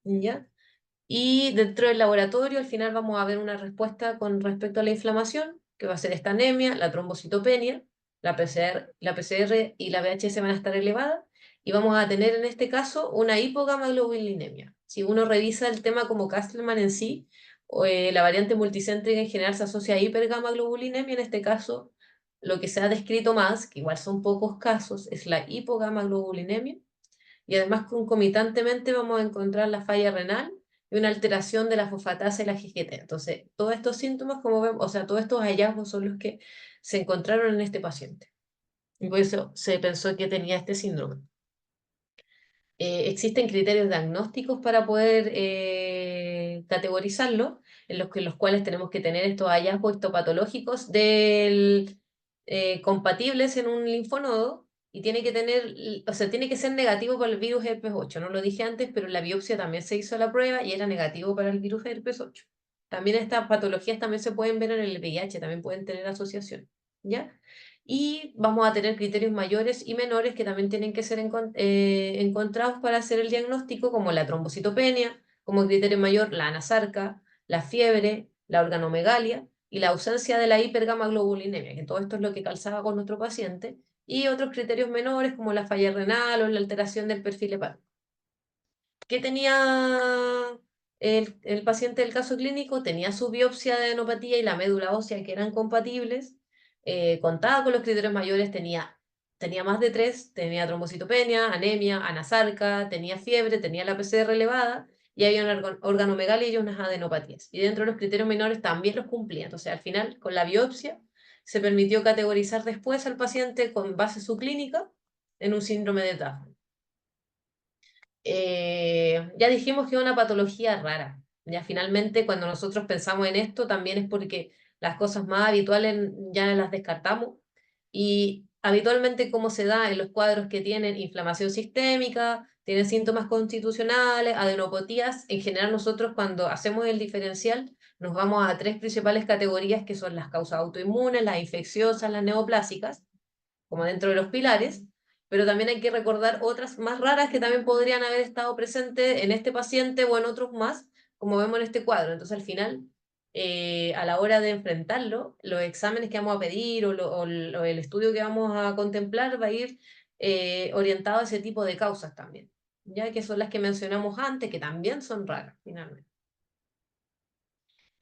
Speaker 3: ¿Ya? Y dentro del laboratorio, al final vamos a ver una respuesta con respecto a la inflamación, que va a ser esta anemia, la trombocitopenia, la PCR y la VHS van a estar elevadas, y vamos a tener en este caso una hipogamaglobulinemia. Si uno revisa el tema como Castleman en sí, la variante multicéntrica en general se asocia a hipergamaglobulinemia, en este caso lo que se ha descrito más, que igual son pocos casos, es la hipogamaglobulinemia, y además concomitantemente vamos a encontrar la falla renal y una alteración de la fosfatasa y la GGT. Entonces, todos estos síntomas, como vemos, o sea, todos estos hallazgos son los que se encontraron en este paciente. Y por eso se pensó que tenía este síndrome. Existen criterios diagnósticos para poder categorizarlo, los cuales tenemos que tener estos hallazgos histopatológicos compatibles en un linfonodo y tiene que tener, o sea, tiene que ser negativo para el virus herpes 8. No lo dije antes, pero en la biopsia también se hizo la prueba y era negativo para el virus herpes 8. También estas patologías también se pueden ver en el VIH, también pueden tener asociación, ¿ya? Y vamos a tener criterios mayores y menores que también tienen que ser encontrados para hacer el diagnóstico, como la trombocitopenia, como criterio mayor la anasarca, la fiebre, la organomegalia y la ausencia de la hipergamaglobulinemia, que todo esto es lo que calzaba con nuestro paciente, y otros criterios menores como la falla renal o la alteración del perfil hepático. ¿Qué tenía el paciente del caso clínico? Tenía su biopsia de adenopatía y la médula ósea que eran compatibles, contaba con los criterios mayores, tenía más de 3, tenía trombocitopenia, anemia, anasarca, tenía fiebre, tenía la PCR elevada y había una organomegalia y unas adenopatías. Y dentro de los criterios menores también los cumplía. Entonces, al final, con la biopsia, se permitió categorizar después al paciente con base en su clínica en un síndrome de TAF. Ya dijimos que es una patología rara. Ya finalmente cuando nosotros pensamos en esto también es porque las cosas más habituales ya las descartamos y habitualmente como se da en los cuadros que tienen inflamación sistémica, tienen síntomas constitucionales, adenopatías, en general nosotros cuando hacemos el diferencial nos vamos a 3 principales categorías que son las causas autoinmunes, las infecciosas, las neoplásicas, como dentro de los pilares, pero también hay que recordar otras más raras que también podrían haber estado presentes en este paciente o en otros más, como vemos en este cuadro. Entonces, al final, a la hora de enfrentarlo, los exámenes que vamos a pedir o el estudio que vamos a contemplar va a ir orientado a ese tipo de causas también, ya que son las que mencionamos antes, que también son raras, finalmente.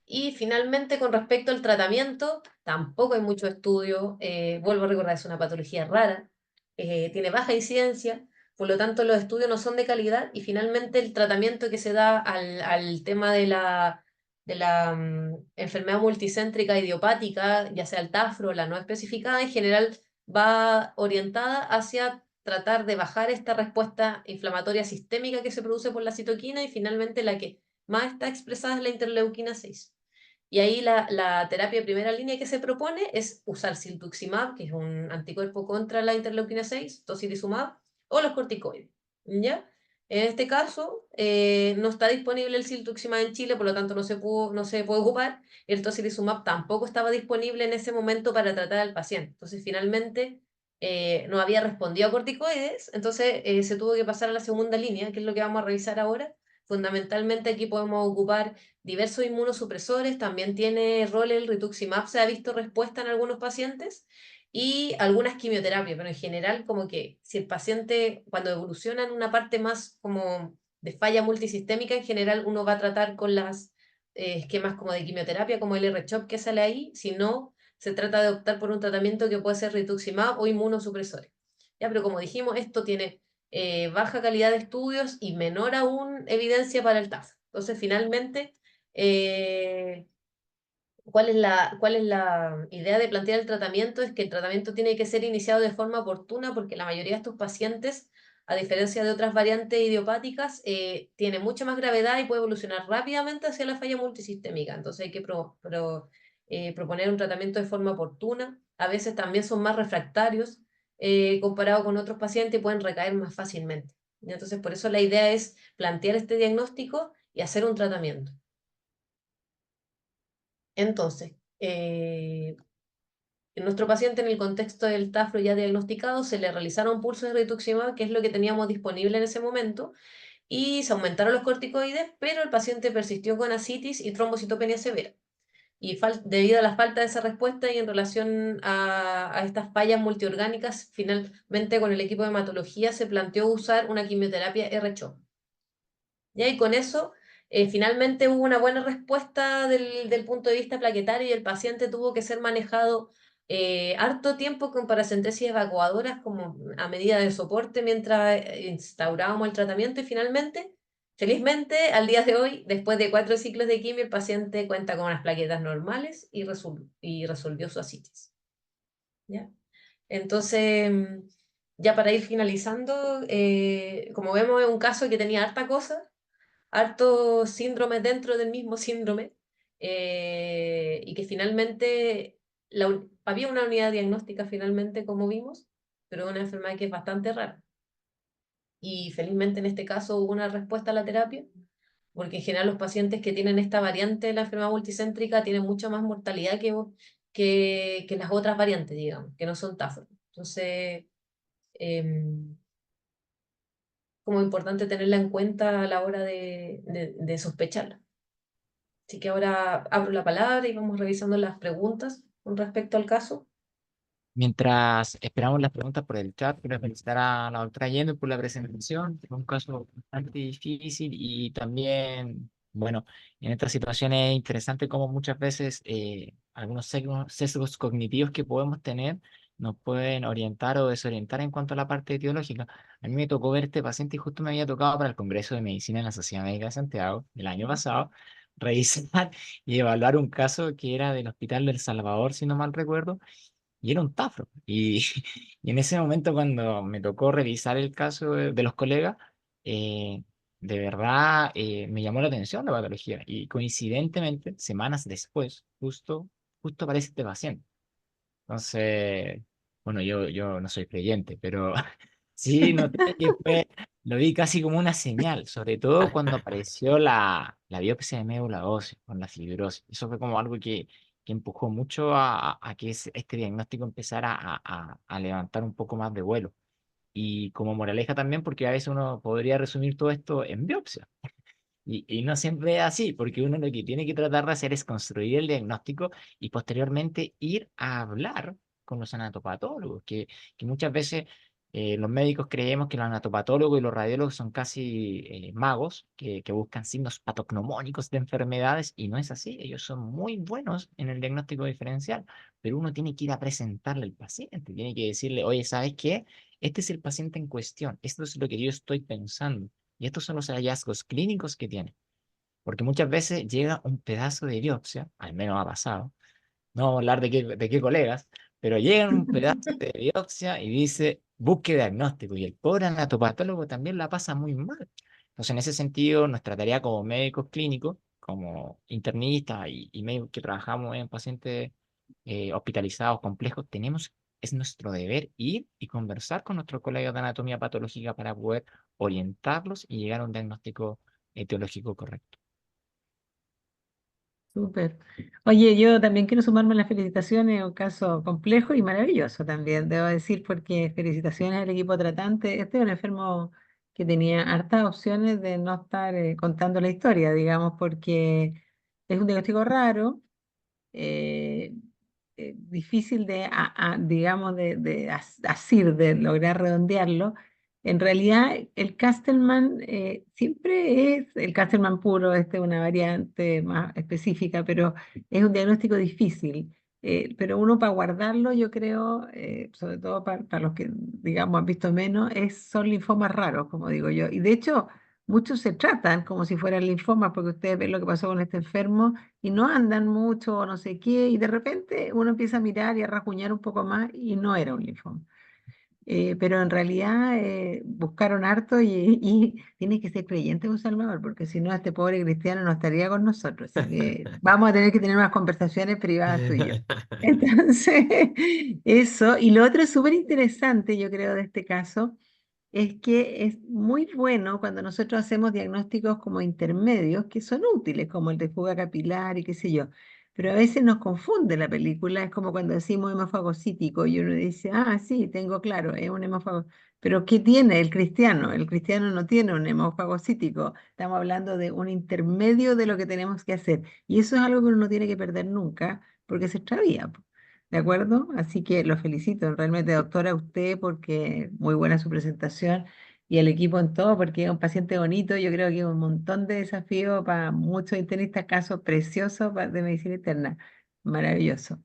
Speaker 3: Y finalmente, con respecto al tratamiento, tampoco hay mucho estudio. Vuelvo a recordar, es una patología rara, tiene baja incidencia, por lo tanto los estudios no son de calidad y finalmente el tratamiento que se da al tema de la enfermedad multicéntrica idiopática, ya sea el TAFRO o la no especificada, en general va orientada hacia tratar de bajar esta respuesta inflamatoria sistémica que se produce por la citoquina y finalmente la que más está expresada es la interleuquina 6. Y ahí la terapia de primera línea que se propone es usar siltuximab, que es un anticuerpo contra la interleuquina 6, tocilizumab, o los corticoides, ¿ya? En este caso, no está disponible el siltuximab en Chile, por lo tanto no se puede ocupar. El tocilizumab tampoco estaba disponible en ese momento para tratar al paciente. Entonces, finalmente, no había respondido a corticoides, entonces se tuvo que pasar a la segunda línea, que es lo que vamos a revisar ahora. Fundamentalmente aquí podemos ocupar diversos inmunosupresores, también tiene rol el rituximab, se ha visto respuesta en algunos pacientes, y algunas quimioterapias, pero en general como que si el paciente cuando evoluciona en una parte más como de falla multisistémica, en general uno va a tratar con las esquemas como de quimioterapia, como el R-CHOP que sale ahí, si no, se trata de optar por un tratamiento que puede ser rituximab o inmunosupresores. Ya, pero como dijimos, esto tiene baja calidad de estudios y menor aún evidencia para el TAF. Entonces, finalmente, ¿cuál es la idea de plantear el tratamiento? Es que el tratamiento tiene que ser iniciado de forma oportuna porque la mayoría de estos pacientes, a diferencia de otras variantes idiopáticas, tiene mucha más gravedad y puede evolucionar rápidamente hacia la falla multisistémica. Entonces hay que proponer un tratamiento de forma oportuna. A veces también son más refractarios comparado con otros pacientes y pueden recaer más fácilmente. Entonces, por eso la idea es plantear este diagnóstico y hacer un tratamiento. Entonces, nuestro paciente en el contexto del tafro ya diagnosticado se le realizaron pulsos de rituximab, que es lo que teníamos disponible en ese momento, y se aumentaron los corticoides, pero el paciente persistió con ascitis y trombocitopenia severa. Y debido a la falta de esa respuesta y en relación a estas fallas multiorgánicas, finalmente con el equipo de hematología se planteó usar una quimioterapia R-CHOP. ¿Ya? Y con eso, finalmente hubo una buena respuesta del punto de vista plaquetario y el paciente tuvo que ser manejado harto tiempo con paracentesis evacuadoras como a medida de soporte mientras instaurábamos el tratamiento y finalmente, felizmente, al día de hoy, después de 4 ciclos de quimio, el paciente cuenta con unas plaquetas normales y resolvió su ascitis. ¿Ya? Entonces, ya para ir finalizando, como vemos es un caso que tenía harta cosa, hartos síndromes dentro del mismo síndrome, y que finalmente había una unidad diagnóstica finalmente, como vimos, pero una enfermedad que es bastante rara. Y felizmente en este caso hubo una respuesta a la terapia, porque en general los pacientes que tienen esta variante de la enfermedad multicéntrica tienen mucha más mortalidad que las otras variantes, digamos, que no son TAFR. Entonces, como importante tenerla en cuenta a la hora de sospecharla. Así que ahora abro la palabra y vamos revisando las preguntas con respecto al caso.
Speaker 2: Mientras esperamos las preguntas por el chat, quiero felicitar a la doctora Allende por la presentación. Es un caso bastante difícil y también, bueno, en esta situación es interesante cómo muchas veces algunos sesgos cognitivos que podemos tener nos pueden orientar o desorientar en cuanto a la parte etiológica. A mí me tocó ver este paciente y justo me había tocado para el Congreso de Medicina en la Sociedad Médica de Santiago el año pasado revisar y evaluar un caso que era del Hospital del Salvador, si no mal recuerdo, y era un tafro. Y en ese momento cuando me tocó revisar el caso de los colegas, eh, de verdad me llamó la atención la patología. Y coincidentemente, semanas después, justo aparece este paciente. Entonces, bueno, yo no soy creyente, pero sí noté que lo vi casi como una señal, sobre todo cuando apareció la biopsia de médula ósea con la fibrosis. Eso fue como algo que empujó mucho a que este diagnóstico empezara a levantar un poco más de vuelo. Y como moraleja también, porque a veces uno podría resumir todo esto en biopsia. Y no siempre es así, porque uno lo que tiene que tratar de hacer es construir el diagnóstico y posteriormente ir a hablar con los anatopatólogos, que muchas veces los médicos creemos que los anatopatólogos y los radiólogos son casi magos que buscan signos patognomónicos de enfermedades y no es así, ellos son muy buenos en el diagnóstico diferencial, pero uno tiene que ir a presentarle al paciente, tiene que decirle, oye, ¿sabes qué? Este es el paciente en cuestión, esto es lo que yo estoy pensando. Y estos son los hallazgos clínicos que tiene. Porque muchas veces llega un pedazo de biopsia, al menos ha pasado, no vamos a hablar de qué colegas, pero llega un pedazo de biopsia y dice, busque diagnóstico. Y el pobre anatopatólogo también la pasa muy mal. Entonces, en ese sentido, nuestra tarea como médicos clínicos, como internistas y médicos que trabajamos en pacientes hospitalizados complejos, es nuestro deber ir y conversar con nuestros colegas de anatomía patológica para poder orientarlos y llegar a un diagnóstico etiológico correcto.
Speaker 1: Súper. Oye, yo también quiero sumarme a las felicitaciones, un caso complejo y maravilloso también, debo decir, porque felicitaciones al equipo tratante. Este es un enfermo que tenía hartas opciones de no estar contando la historia, digamos, porque es un diagnóstico raro, eh, difícil digamos, asir, de lograr redondearlo. En realidad, el Castleman siempre es el Castleman puro, este es una variante más específica, pero es un diagnóstico difícil. pero uno para guardarlo, yo creo, sobre todo para los que, digamos, han visto menos, son linfomas raros, como digo yo. Y de hecho, muchos se tratan como si fueran linfomas, porque ustedes ven lo que pasó con este enfermo y no andan mucho o no sé qué, y de repente uno empieza a mirar y a rajuñar un poco más y no era un linfoma. Pero en realidad buscaron harto y tiene que ser creyente, un Salvador, porque si no, este pobre cristiano no estaría con nosotros. Así que vamos a tener que tener unas conversaciones privadas tú y yo. Entonces, eso. Y lo otro es súper interesante, yo creo, de este caso, es que es muy bueno cuando nosotros hacemos diagnósticos como intermedios, que son útiles, como el de fuga capilar y qué sé yo. Pero a veces nos confunde la película, es como cuando decimos hemofagocítico y uno dice, ah, sí, tengo claro, es un hemófago. Pero ¿qué tiene el cristiano? El cristiano no tiene un hemofagocítico. Estamos hablando de un intermedio de lo que tenemos que hacer. Y eso es algo que uno no tiene que perder nunca, porque se extravía. ¿De acuerdo? Así que lo felicito realmente, doctora, a usted, porque muy buena su presentación y el equipo en todo, porque es un paciente bonito. Yo creo que es un montón de desafíos para muchos internistas, casos preciosos de medicina interna. Maravilloso.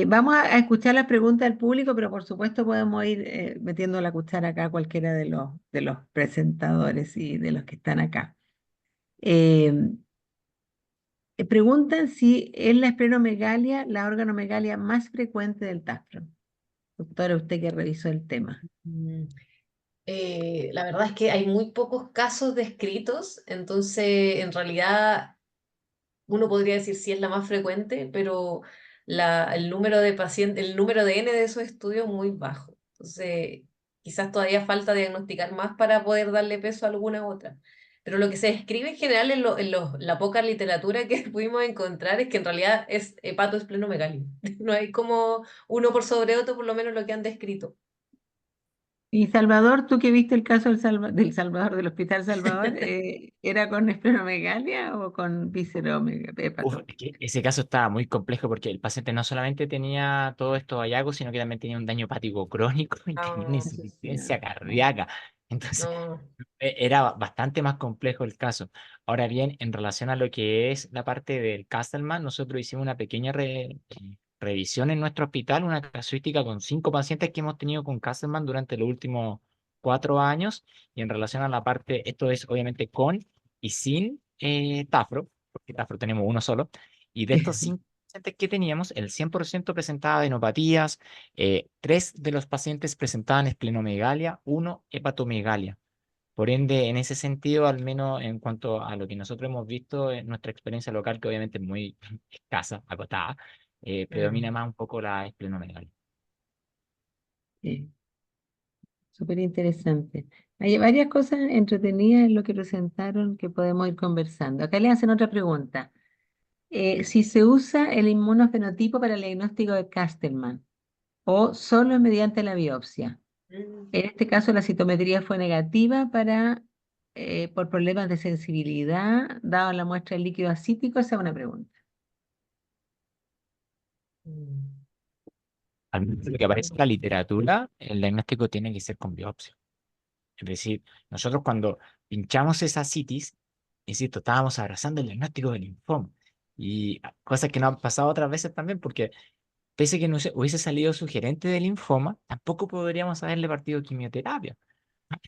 Speaker 1: Vamos a escuchar las preguntas del público, pero por supuesto podemos ir metiendo la cuchara acá a cualquiera de los presentadores y de los que están acá. Eh, Preguntan si es la esplenomegalia la organomegalia más frecuente del TAFRO. Doctora, usted que revisó el tema.
Speaker 3: Mm, la verdad es que hay muy pocos casos descritos, entonces en realidad uno podría decir si es la más frecuente, pero el número de pacientes, el número de N de esos estudios es muy bajo. Entonces, quizás todavía falta diagnosticar más para poder darle peso a alguna otra. Pero lo que se describe en general la poca literatura que pudimos encontrar es que en realidad es hepatoesplenomegalia. No hay como uno por sobre otro, por lo menos lo que han descrito.
Speaker 1: Y Salvador, tú que viste el caso del Salvador, del Hospital Salvador, ¿era con esplenomegalia o con
Speaker 2: Uf,
Speaker 1: visceromegalia?
Speaker 2: es que ese caso estaba muy complejo porque el paciente no solamente tenía todos estos hallazgos, sino que también tenía un daño hepático crónico y tenía una
Speaker 3: Ah,
Speaker 2: insuficiencia cardíaca. Entonces,
Speaker 3: no.
Speaker 2: era bastante más complejo el caso. Ahora bien, en relación a lo que es la parte del Castleman, nosotros hicimos una pequeña revisión en nuestro hospital, una casuística con 5 pacientes que hemos tenido con Castleman durante los últimos 4 años. Y en relación a la parte, esto es obviamente con y sin Tafro, porque Tafro tenemos uno solo. Y de estos 5 pacientes que teníamos, el 100% presentaba adenopatías, 3 de los pacientes presentaban esplenomegalia, uno hepatomegalia. Por ende, en ese sentido, al menos en cuanto a lo que nosotros hemos visto en nuestra experiencia local, que obviamente es muy escasa, acotada, predomina más un poco la esplenomegalia.
Speaker 1: Sí, súper interesante. Hay varias cosas entretenidas en lo que presentaron que podemos ir conversando. Acá le hacen otra pregunta. Si se usa el inmunofenotipo para el diagnóstico de Castleman o solo mediante la biopsia.
Speaker 3: Mm.
Speaker 1: En este caso, la citometría fue negativa por problemas de sensibilidad, dado la muestra de líquido acítico. Esa es una pregunta.
Speaker 3: Mm.
Speaker 2: Al menos lo que aparece en la literatura, el diagnóstico tiene que ser con biopsia. Es decir, nosotros cuando pinchamos esa citis, insisto, estábamos abrazando el diagnóstico del linfoma. Y cosas que no han pasado otras veces también, porque pese a que no hubiese salido sugerente de linfoma, tampoco podríamos haberle partido quimioterapia,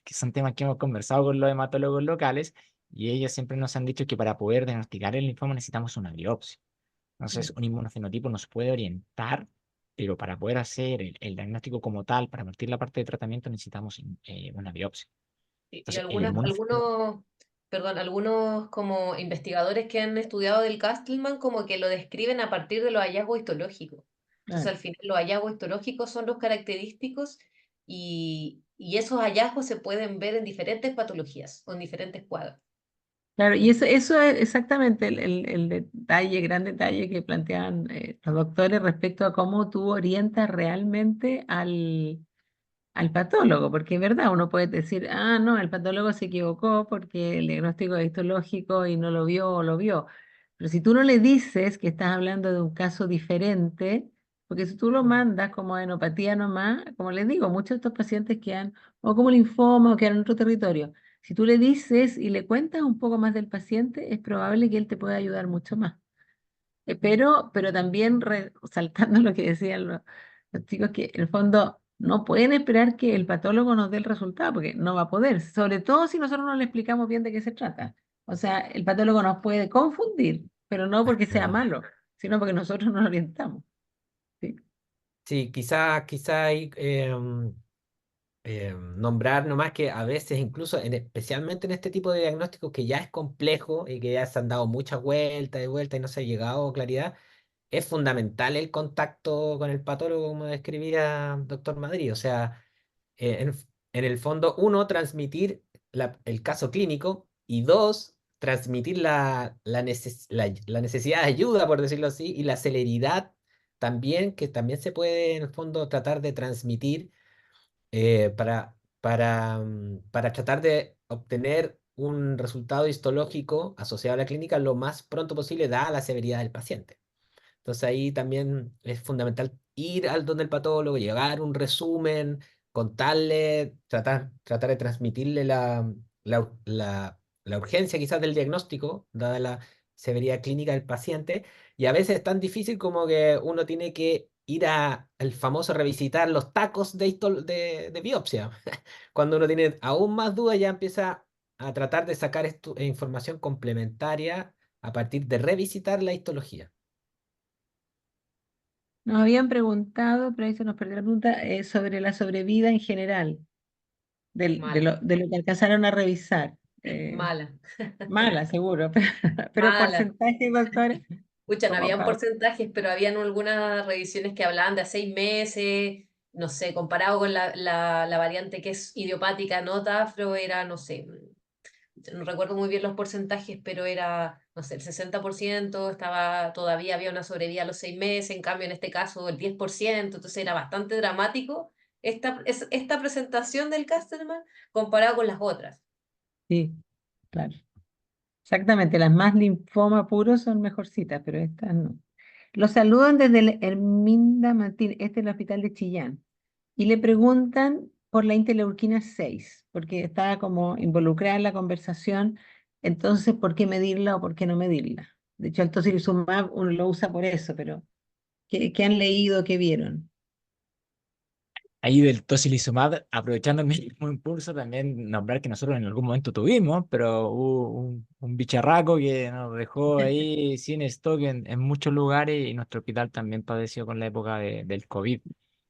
Speaker 2: que son temas que hemos conversado con los hematólogos locales y ellos siempre nos han dicho que para poder diagnosticar el linfoma necesitamos una biopsia. Entonces, un inmunofenotipo nos puede orientar, pero para poder hacer el diagnóstico como tal, para partir la parte de tratamiento, necesitamos una biopsia.
Speaker 3: Y
Speaker 2: Entonces, el inmunofenotipo,
Speaker 3: algunos como investigadores que han estudiado del Castleman como que lo describen a partir de los hallazgos histológicos. Entonces,
Speaker 1: Claro.
Speaker 3: al final, los hallazgos histológicos son los característicos y esos hallazgos se pueden ver en diferentes patologías o en diferentes cuadros.
Speaker 1: Claro, y eso es exactamente el detalle, gran detalle que plantean los doctores respecto a cómo tú orientas realmente al patólogo, porque es verdad, uno puede decir, ah, no, el patólogo se equivocó porque el diagnóstico es histológico y no lo vio o lo vio. Pero si tú no le dices que estás hablando de un caso diferente, porque si tú lo mandas como adenopatía nomás, como les digo, muchos de estos pacientes quedan o como linfoma o quedan en otro territorio. Si tú le dices y le cuentas un poco más del paciente, es probable que él te pueda ayudar mucho más. pero también resaltando lo que decían los chicos, que en el fondo no pueden esperar que el patólogo nos dé el resultado, porque no va a poder, sobre todo si nosotros no le explicamos bien de qué se trata. O sea, el patólogo nos puede confundir, pero no porque sea
Speaker 4: Claro.
Speaker 1: malo, sino porque nosotros nos orientamos. ¿Sí?
Speaker 4: Sí, quizá hay nombrar nomás que a veces, incluso especialmente en este tipo de diagnósticos que ya es complejo y que ya se han dado muchas vueltas y vueltas y no se ha llegado a claridad, es fundamental el contacto con el patólogo, como describía doctor Madrid. O sea, en el fondo, uno, transmitir el caso clínico y dos, transmitir la necesidad de ayuda, por decirlo así, y la celeridad también, que también se puede en el fondo tratar de transmitir para tratar de obtener un resultado histológico asociado a la clínica lo más pronto posible, dada la severidad del paciente. Entonces ahí también es fundamental ir al donde el patólogo, llevar un resumen, contarle, tratar de transmitirle la urgencia quizás del diagnóstico, dada la severidad clínica del paciente. Y a veces es tan difícil como que uno tiene que ir al famoso revisitar los tacos de biopsia. Cuando uno tiene aún más dudas, ya empieza a tratar de sacar información complementaria a partir de revisitar la histología.
Speaker 1: Nos habían preguntado, pero ahí se nos perdió la pregunta, sobre la sobrevida en general,
Speaker 3: Mala,
Speaker 1: de lo que alcanzaron a revisar.
Speaker 3: mala,
Speaker 1: Mala, seguro, pero
Speaker 3: mala.
Speaker 1: porcentaje, doctora,
Speaker 3: Pucha, no
Speaker 1: como
Speaker 3: habían
Speaker 1: para...
Speaker 3: porcentajes, pero habían algunas revisiones que hablaban de a 6 meses, no sé, comparado con la variante que es idiopática, no Tafro, era, no sé, no recuerdo muy bien los porcentajes, pero era, no sé, el 60%, estaba, todavía había una sobrevida a los 6 meses, en cambio en este caso el 10%, entonces era bastante dramático esta presentación del Castellman comparado con las otras.
Speaker 1: Sí, claro. Exactamente, las más linfoma puros son mejorcitas, pero estas no. Los saludan desde el Herminda Martín, este es el hospital de Chillán, y le preguntan por la interleuquina 6, porque estaba como involucrada en la conversación, entonces, ¿por qué medirla o por qué no medirla? De hecho, el tocilizumab uno lo usa por eso, pero ¿qué han leído, qué vieron?
Speaker 2: Ahí del tocilizumab, aprovechando el mismo impulso, también nombrar que nosotros en algún momento tuvimos, pero hubo un bicharraco que nos dejó ahí sin stock en muchos lugares y nuestro hospital también padeció con la época del COVID.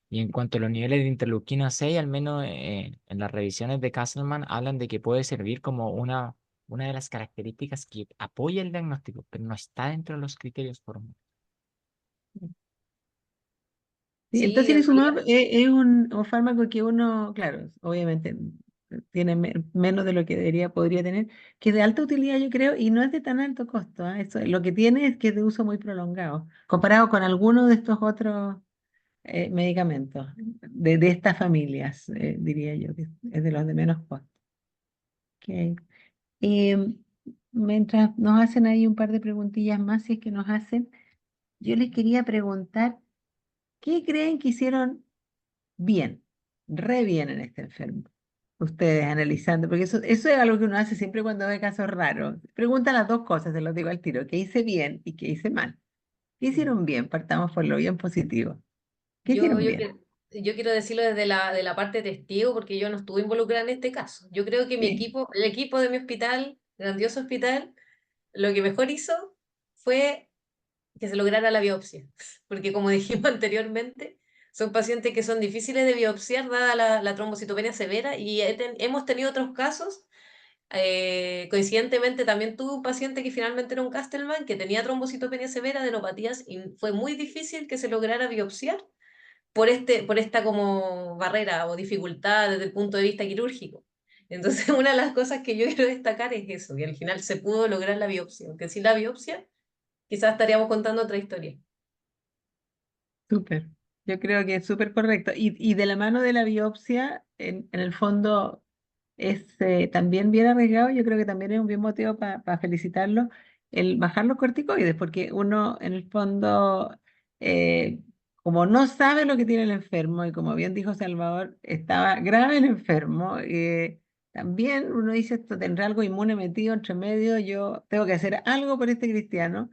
Speaker 2: Y en cuanto a los niveles de interleuquina 6, al menos en las revisiones de Castleman, hablan de que puede servir como una de las características que apoya el diagnóstico, pero no está dentro de los criterios formales.
Speaker 1: Sí, el
Speaker 3: Sí, en
Speaker 1: tocilizumab
Speaker 3: realidad,
Speaker 1: es un fármaco que uno, claro, obviamente tiene menos de lo que podría tener, que es de alta utilidad, yo creo, y no es de tan alto costo. ¿Ah? Eso, lo que tiene es que es de uso muy prolongado, comparado con algunos de estos otros medicamentos de estas familias, diría yo, que es de los de menos costo. Ok. Y mientras nos hacen ahí un par de preguntillas más, si es que nos hacen, yo les quería preguntar, ¿qué creen que hicieron bien, re bien en este enfermo? Ustedes analizando, porque eso es algo que uno hace siempre cuando ve casos raros. Pregunta las dos cosas, se los digo al tiro, ¿qué hice bien y qué hice mal? ¿Qué hicieron bien? Partamos por lo bien positivo. ¿Qué
Speaker 3: yo,
Speaker 1: hicieron
Speaker 3: yo,
Speaker 1: bien?
Speaker 3: que- yo quiero decirlo desde la parte testigo, porque yo no estuve involucrada en este caso. Yo creo que mi
Speaker 1: Sí,
Speaker 3: equipo, el equipo de mi hospital, grandioso hospital, lo que mejor hizo fue que se lograra la biopsia, porque como dijimos anteriormente, son pacientes que son difíciles de biopsiar dada la trombocitopenia severa y hemos tenido otros casos. Coincidentemente también tuve un paciente que finalmente era un Castleman que tenía trombocitopenia severa, adenopatías, y fue muy difícil que se lograra biopsiar por esta como barrera o dificultad desde el punto de vista quirúrgico. Entonces, una de las cosas que yo quiero destacar es eso, que al final se pudo lograr la biopsia, aunque sin la biopsia quizás estaríamos contando otra historia.
Speaker 1: súper. Yo creo que es súper correcto. Y de la mano de la biopsia, en el fondo, es también bien arriesgado. Yo creo que también es un bien motivo para felicitarlo el bajar los corticoides, porque uno, en el fondo, eh, como no sabe lo que tiene el enfermo, y como bien dijo Salvador, estaba grave el enfermo, también uno dice, esto tendrá algo inmune metido entre medio, yo tengo que hacer algo por este cristiano.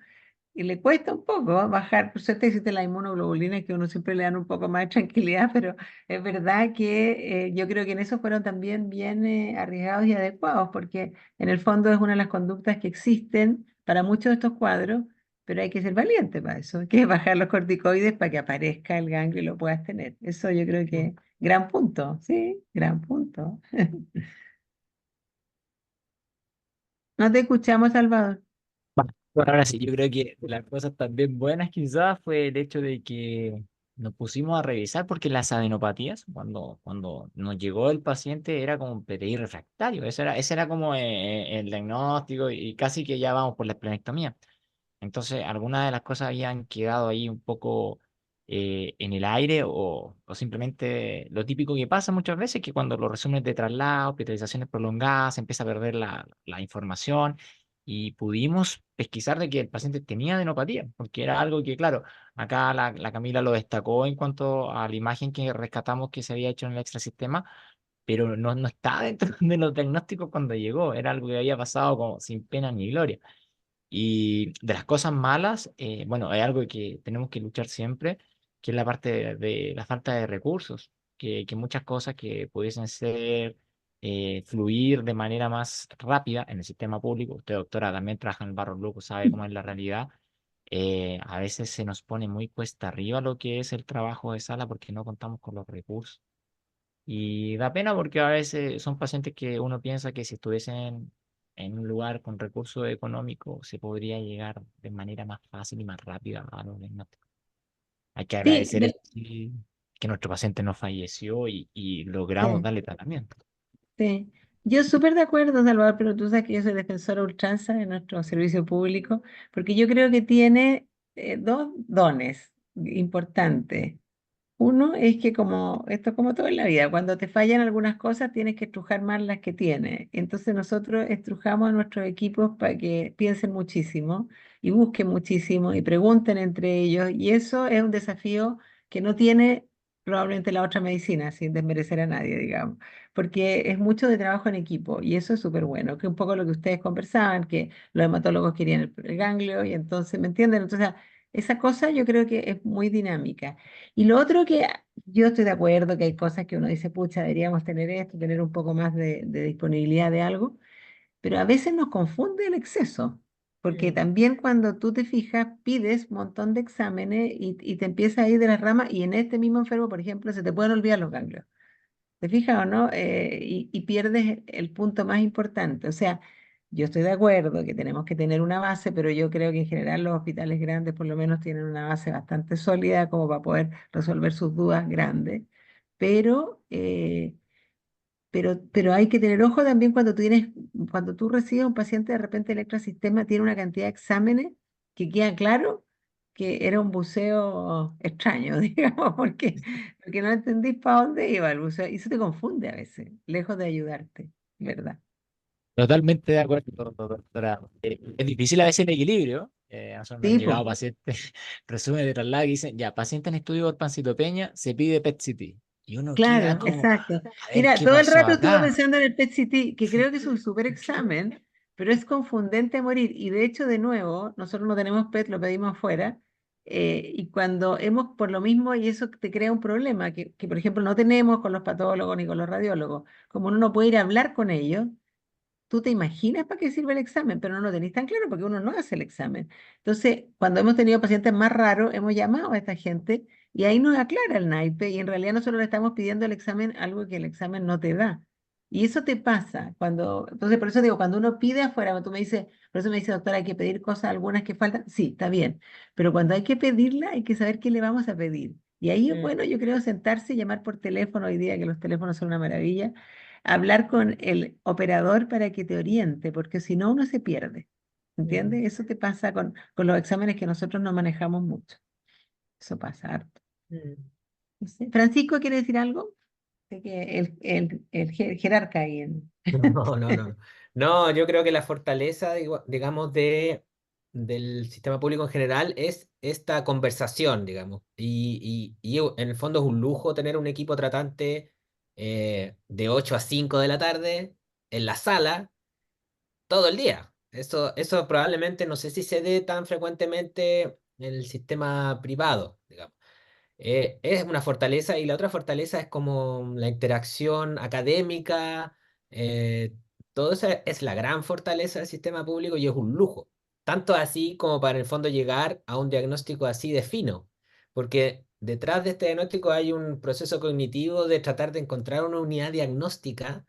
Speaker 1: y le cuesta un poco bajar, por suerte existe la inmunoglobulina que uno siempre le dan un poco más de tranquilidad, pero es verdad que yo creo que en eso fueron también bien arriesgados y adecuados, porque en el fondo es una de las conductas que existen para muchos de estos cuadros, pero hay que ser valiente para eso, hay que bajar los corticoides para que aparezca el ganglio y lo puedas tener. Eso yo creo que gran punto, sí, gran punto. No te escuchamos, Salvador.
Speaker 2: Bueno, ahora sí, yo creo que de las cosas también buenas quizás fue el hecho de que nos pusimos a revisar porque las adenopatías, cuando nos llegó el paciente era como un PTI refractario, ese era como el diagnóstico y casi que ya vamos por la esplenectomía. Entonces, algunas de las cosas habían quedado ahí un poco en el aire o simplemente lo típico que pasa muchas veces, que cuando los resúmenes de traslado, hospitalizaciones prolongadas, se empieza a perder la información y pudimos pesquisar de que el paciente tenía adenopatía, porque era algo que, claro, acá la Camila lo destacó en cuanto a la imagen que rescatamos que se había hecho en el extrasistema, pero no estaba dentro de los diagnósticos cuando llegó, era algo que había pasado como sin pena ni gloria. Y de las cosas malas, bueno, hay algo que tenemos que luchar siempre, que es la parte de la falta de recursos, que muchas cosas que pudiesen ser, fluir de manera más rápida en el sistema público, usted doctora también trabaja en el Barro Luco, sabe cómo es la realidad, a veces se nos pone muy cuesta arriba lo que es el trabajo de sala porque no contamos con los recursos. Y da pena porque a veces son pacientes que uno piensa que si estuviesen en un lugar con recursos económicos se podría llegar de manera más fácil y más rápida a los diagnósticos. Hay que
Speaker 1: Sí,
Speaker 2: agradecer eso, sí, que nuestro paciente no falleció y logramos
Speaker 1: sí.
Speaker 2: darle tratamiento.
Speaker 1: Sí, yo súper de acuerdo, Salvador, pero tú sabes que yo soy defensora ultranza de nuestro servicio público, porque yo creo que tiene dos dones importantes. Uno es que como esto es como todo en la vida, cuando te fallan algunas cosas tienes que estrujar más las que tienes. Entonces nosotros estrujamos a nuestros equipos para que piensen muchísimo y busquen muchísimo y pregunten entre ellos. Y eso es un desafío que no tiene probablemente la otra medicina, sin desmerecer a nadie, digamos, porque es mucho de trabajo en equipo y eso es súper bueno, que un poco lo que ustedes conversaban, que los hematólogos querían el ganglio y entonces, ¿me entienden? Entonces, esa cosa yo creo que es muy dinámica. Y lo otro que yo estoy de acuerdo que hay cosas que uno dice, pucha, deberíamos tener esto, tener un poco más de disponibilidad de algo, pero a veces nos confunde el exceso, porque
Speaker 3: Mm.
Speaker 1: también cuando tú te fijas, pides un montón de exámenes y te empieza a ir de las ramas y en este mismo enfermo, por ejemplo, se te pueden olvidar los ganglios. ¿Te fijas o no? Y pierdes el punto más importante. O sea, yo estoy de acuerdo que tenemos que tener una base, pero yo creo que en general los hospitales grandes por lo menos tienen una base bastante sólida como para poder resolver sus dudas grandes. Pero, eh, pero hay que tener ojo también cuando tú recibes un paciente, de repente el electrosistema tiene una cantidad de exámenes que queda claro que era un buceo extraño, digamos, porque no entendís para dónde iba el buceo. Y eso te confunde a veces, lejos de ayudarte, ¿verdad?
Speaker 2: Totalmente de acuerdo, doctora. Es difícil a veces el equilibrio. A nosotros nos han
Speaker 1: Sí, pues,
Speaker 2: llegado pacientes, resumen de traslado que dicen, ya, paciente en estudio por pancitopenia, se pide PET-CT. Y uno queda
Speaker 1: claro,
Speaker 2: como,
Speaker 1: exacto.
Speaker 2: a ver,
Speaker 1: Mira,
Speaker 2: ¿qué
Speaker 1: todo el
Speaker 2: pasó
Speaker 1: rato estuve
Speaker 2: acá?
Speaker 1: pensando en el PET-CT, que creo que es un súper examen, pero es confundente a morir. Y de hecho, de nuevo, nosotros no tenemos PET, lo pedimos afuera. Y cuando hemos, por lo mismo, y eso te crea un problema, que por ejemplo no tenemos con los patólogos ni con los radiólogos, como uno no puede ir a hablar con ellos. Tú te imaginas para qué sirve el examen, pero no lo tenéis tan claro porque uno no hace el examen. Entonces, cuando hemos tenido pacientes más raros, hemos llamado a esta gente y ahí nos aclara el naipe y en realidad nosotros le estamos pidiendo el examen, algo que el examen no te da. Y eso te pasa cuando, entonces por eso digo, cuando uno pide afuera, tú me dices, por eso me dice, doctora, hay que pedir cosas, algunas que faltan, sí, está bien, pero cuando hay que pedirla, hay que saber qué le vamos a pedir. Y ahí es
Speaker 3: Mm.
Speaker 1: bueno, yo creo, sentarse y llamar por teléfono hoy día, que los teléfonos son una maravilla, hablar con el operador para que te oriente, porque si no uno se pierde.
Speaker 3: Mm.
Speaker 1: ¿Entiendes? Eso te pasa con los exámenes que nosotros no manejamos mucho. Eso pasa harto.
Speaker 3: Mm.
Speaker 1: No sé. Francisco, ¿quiere decir algo? Sé que el jerarca ahí en...
Speaker 4: No, no, no. No, yo creo que la fortaleza, digamos, del sistema público en general es esta conversación, digamos. Y en el fondo es un lujo tener un equipo tratante de 8 a 5 de la tarde en la sala todo el día. Eso probablemente no sé si se dé tan frecuentemente en el sistema privado, digamos. Es una fortaleza y la otra fortaleza es como la interacción académica. Todo eso es la gran fortaleza del sistema público y es un lujo. Tanto así como para en el fondo llegar a un diagnóstico así de fino. Porque detrás de este diagnóstico hay un proceso cognitivo de tratar de encontrar una unidad diagnóstica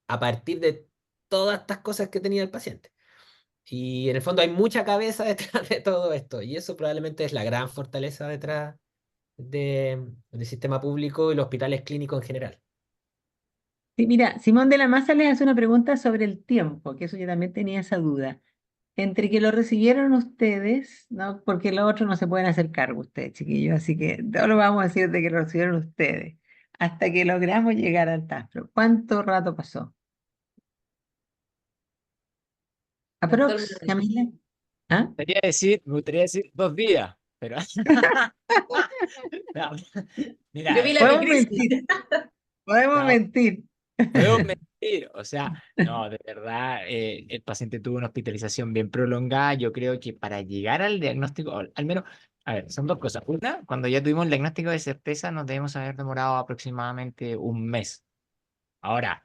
Speaker 4: a partir de todas estas cosas que tenía el paciente. Y en el fondo hay mucha cabeza detrás de todo esto. Y eso probablemente es la gran fortaleza detrás del sistema público y los hospitales clínicos en general.
Speaker 1: Sí, mira, Simón de la Maza le hace una pregunta sobre el tiempo, que eso yo también tenía esa duda. Entre que lo recibieron ustedes, ¿no? Porque lo otro no se pueden hacer cargo ustedes, chiquillos, así que todo lo vamos a decir de que lo recibieron ustedes, hasta que logramos llegar al Tafro. ¿Cuánto rato pasó?
Speaker 3: Doctor
Speaker 1: ¿Aprox,
Speaker 3: Manuel.
Speaker 1: Camila? ¿Ah?
Speaker 2: Me gustaría decir 2 días, pero no,
Speaker 3: Yo
Speaker 2: mira,
Speaker 3: vi la
Speaker 1: Podemos
Speaker 3: epicrisis.
Speaker 1: mentir, podemos
Speaker 2: no,
Speaker 1: mentir.
Speaker 2: podemos mentir, o sea, no, de verdad, el paciente tuvo una hospitalización bien prolongada. Yo creo que para llegar al diagnóstico, o al menos, a ver, son dos cosas. Una, cuando ya tuvimos el diagnóstico de certeza, nos debemos haber demorado aproximadamente un mes. Ahora,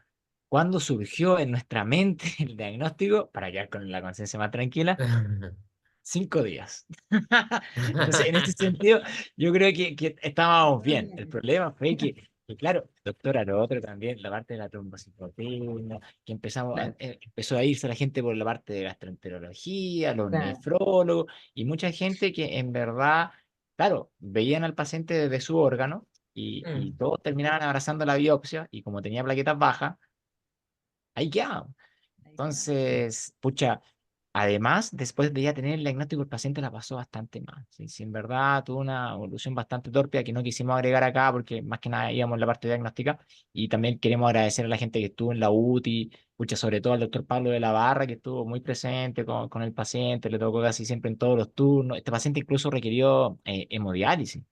Speaker 2: ¿cuándo surgió en nuestra mente el diagnóstico? Para quedar con la conciencia más tranquila, 5 días. Entonces, en ese sentido, yo creo que estábamos bien. El problema fue que, claro, doctora, lo otro también, la parte de la trombocitopenia, que
Speaker 1: Claro,
Speaker 2: empezó a irse la gente por la parte de gastroenterología, los
Speaker 1: claro,
Speaker 2: nefrólogos, y mucha gente que en verdad, claro, veían al paciente desde su órgano y
Speaker 3: Mm.
Speaker 2: todos terminaban abrazando la biopsia, y como tenía plaquetas bajas, ahí quedaba.
Speaker 1: ahí está.
Speaker 2: Entonces, pucha, además, después de ya tener el diagnóstico, el paciente la pasó bastante mal. Sí, sí, en verdad tuvo una evolución bastante torpe que no quisimos agregar acá porque más que nada íbamos en la parte diagnóstica. Y también queremos agradecer a la gente que estuvo en la UTI, pucha, sobre todo al doctor Pablo de la Barra, que estuvo muy presente con el paciente, le tocó casi siempre en todos los turnos. Este paciente incluso requirió hemodiálisis.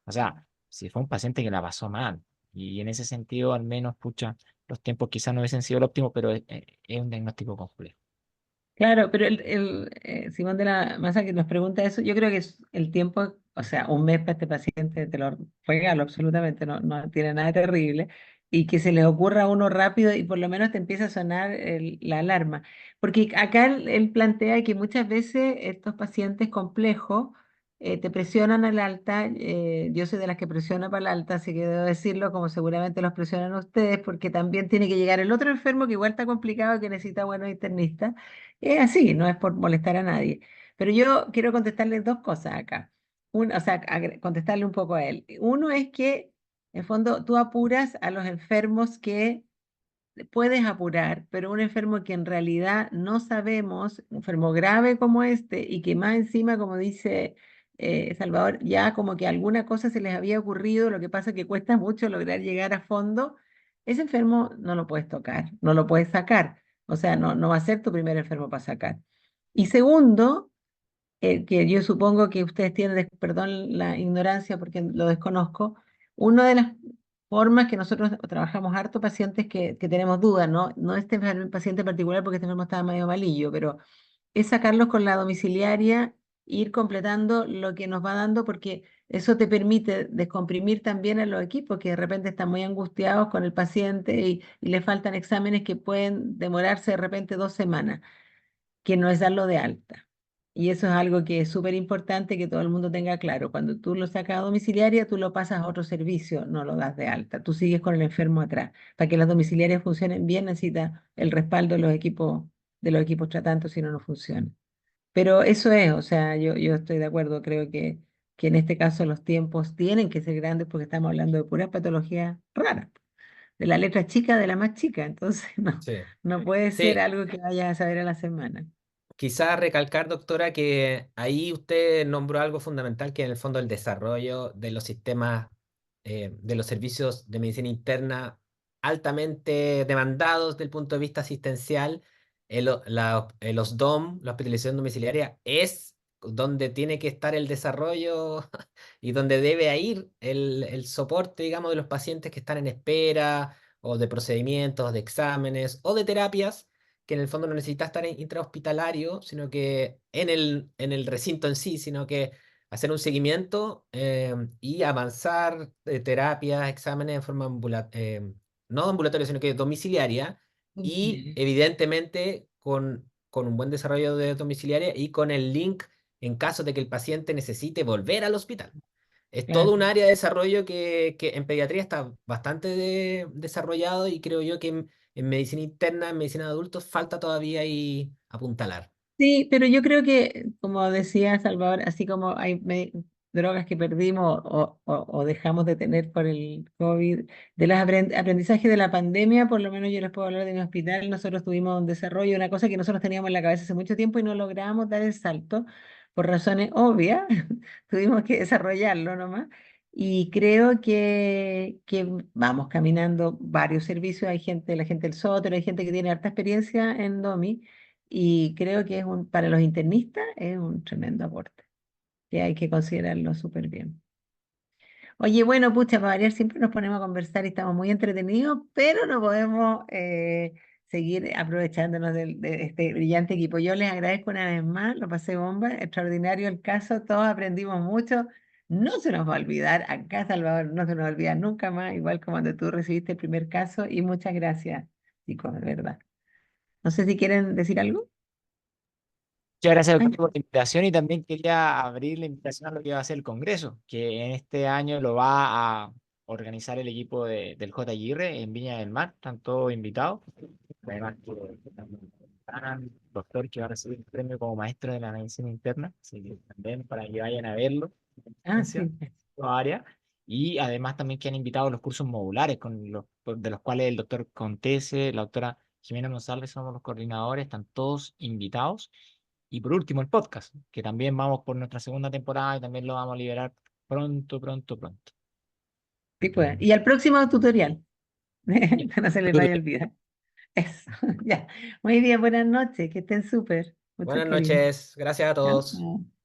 Speaker 2: O sea, si fue un paciente que la pasó mal. Y en ese sentido, al menos, pucha, los tiempos quizás no hubiesen sido el óptimo, pero es un diagnóstico complejo.
Speaker 1: Claro, pero Simón de la Maza que nos pregunta eso, yo creo que es el tiempo, o sea, un mes para este paciente, te lo regalo absolutamente, no, no tiene nada de terrible, y que se le ocurra a uno rápido y por lo menos te empieza a sonar la alarma. Porque acá él plantea que muchas veces estos pacientes complejos te presionan al alta, yo soy de las que presiona para el alta, así que debo decirlo como seguramente los presionan ustedes, porque también tiene que llegar el otro enfermo que igual está complicado, que necesita buenos internistas. Es así, no es por molestar a nadie. Pero yo quiero contestarle dos cosas acá. O sea, contestarle un poco a él. Uno es que, en fondo, tú apuras a los enfermos que puedes apurar, pero un enfermo que en realidad no sabemos, un enfermo grave como este, y que más encima, como dice Salvador, ya como que alguna cosa se les había ocurrido, lo que pasa es que cuesta mucho lograr llegar a fondo, ese enfermo no lo puedes tocar, no lo puedes sacar. O sea, no, no va a ser tu primer enfermo para sacar. Y segundo, que yo supongo que ustedes tienen, perdón la ignorancia porque lo desconozco, una de las formas que nosotros trabajamos harto pacientes que tenemos dudas, ¿no? No este paciente en particular porque este enfermo estaba medio malillo, pero es sacarlos con la domiciliaria, ir completando lo que nos va dando porque eso te permite descomprimir también a los equipos que de repente están muy angustiados con el paciente y le faltan exámenes que pueden demorarse de repente 2 semanas, que no es darlo de alta. Y eso es algo que es súper importante que todo el mundo tenga claro. Cuando tú lo sacas a domiciliaria, tú lo pasas a otro servicio, no lo das de alta. Tú sigues con el enfermo atrás. Para que las domiciliarias funcionen bien, necesita el respaldo de los equipos tratantes, si no, no funciona. Pero eso es, o sea, yo estoy de acuerdo, creo que en este caso los tiempos tienen que ser grandes porque estamos hablando de puras patologías raras, de la letra chica de la más chica, entonces no,
Speaker 4: Sí.
Speaker 1: no puede ser
Speaker 4: Sí,
Speaker 1: algo que vayas a saber a la semana.
Speaker 4: quizá recalcar, doctora, que ahí usted nombró algo fundamental, que en el fondo el desarrollo de los sistemas, de los servicios de medicina interna altamente demandados desde el punto de vista asistencial, el OSDOM, la hospitalización domiciliaria, es donde tiene que estar el desarrollo y donde debe ir el soporte, digamos, de los pacientes que están en espera, o de procedimientos, de exámenes, o de terapias que en el fondo no necesitas estar intrahospitalario, sino que en el recinto en sí, sino que hacer un seguimiento y avanzar terapias, exámenes en forma no ambulatoria, sino que domiciliaria, y evidentemente con un buen desarrollo de domiciliaria y con el link en caso de que el paciente necesite volver al hospital. Es todo
Speaker 1: Claro.
Speaker 4: un área de desarrollo que en pediatría está bastante desarrollado, y creo yo que en medicina interna, en medicina de adultos, falta todavía ahí apuntalar.
Speaker 1: Sí, pero yo creo que, como decía Salvador, así como hay drogas que perdimos o dejamos de tener por el COVID, de los aprendizajes de la pandemia, por lo menos yo les puedo hablar de mi hospital. Nosotros tuvimos un desarrollo, una cosa que nosotros teníamos en la cabeza hace mucho tiempo y no logramos dar el salto por razones obvias. Tuvimos que desarrollarlo nomás. Y creo que vamos caminando varios servicios. Hay gente, la gente del Sótero, hay gente que tiene harta experiencia en DOMI. Y creo que para los internistas es un tremendo aporte, que hay que considerarlo súper bien. Oye, bueno, pucha, para variar siempre nos ponemos a conversar y estamos muy entretenidos, pero no podemos seguir aprovechándonos de este brillante equipo. Yo les agradezco una vez más, lo pasé bomba, extraordinario el caso, todos aprendimos mucho. No se nos va a olvidar, acá Salvador, no se nos olvida nunca más, igual como cuando tú recibiste el primer caso, y muchas gracias, chicos, de verdad. No sé si quieren decir algo.
Speaker 2: Muchas gracias,
Speaker 1: Ay,
Speaker 2: doctor, por la invitación, y también quería abrir la invitación a lo que va a ser el Congreso, que en este año lo va a organizar el equipo del JR en Viña del Mar. Están todos invitados. Además, que doctor que va a recibir el premio como maestro de la medicina interna, así que también para que vayan a verlo
Speaker 1: sí.
Speaker 2: área. Y además también que han invitado los cursos modulares, de los cuales el doctor Contese, la doctora Jimena González somos los coordinadores, están todos invitados. Y por último, el podcast, que también vamos por nuestra segunda temporada y también lo vamos a liberar pronto, pronto, pronto.
Speaker 1: Sí, pues. Y al próximo tutorial, que no se les vaya a olvidar. Eso, ya. Muy bien, buenas noches, que estén súper. Muchos
Speaker 4: Buenas
Speaker 1: cariños.
Speaker 4: noches, gracias a todos.
Speaker 1: Chao.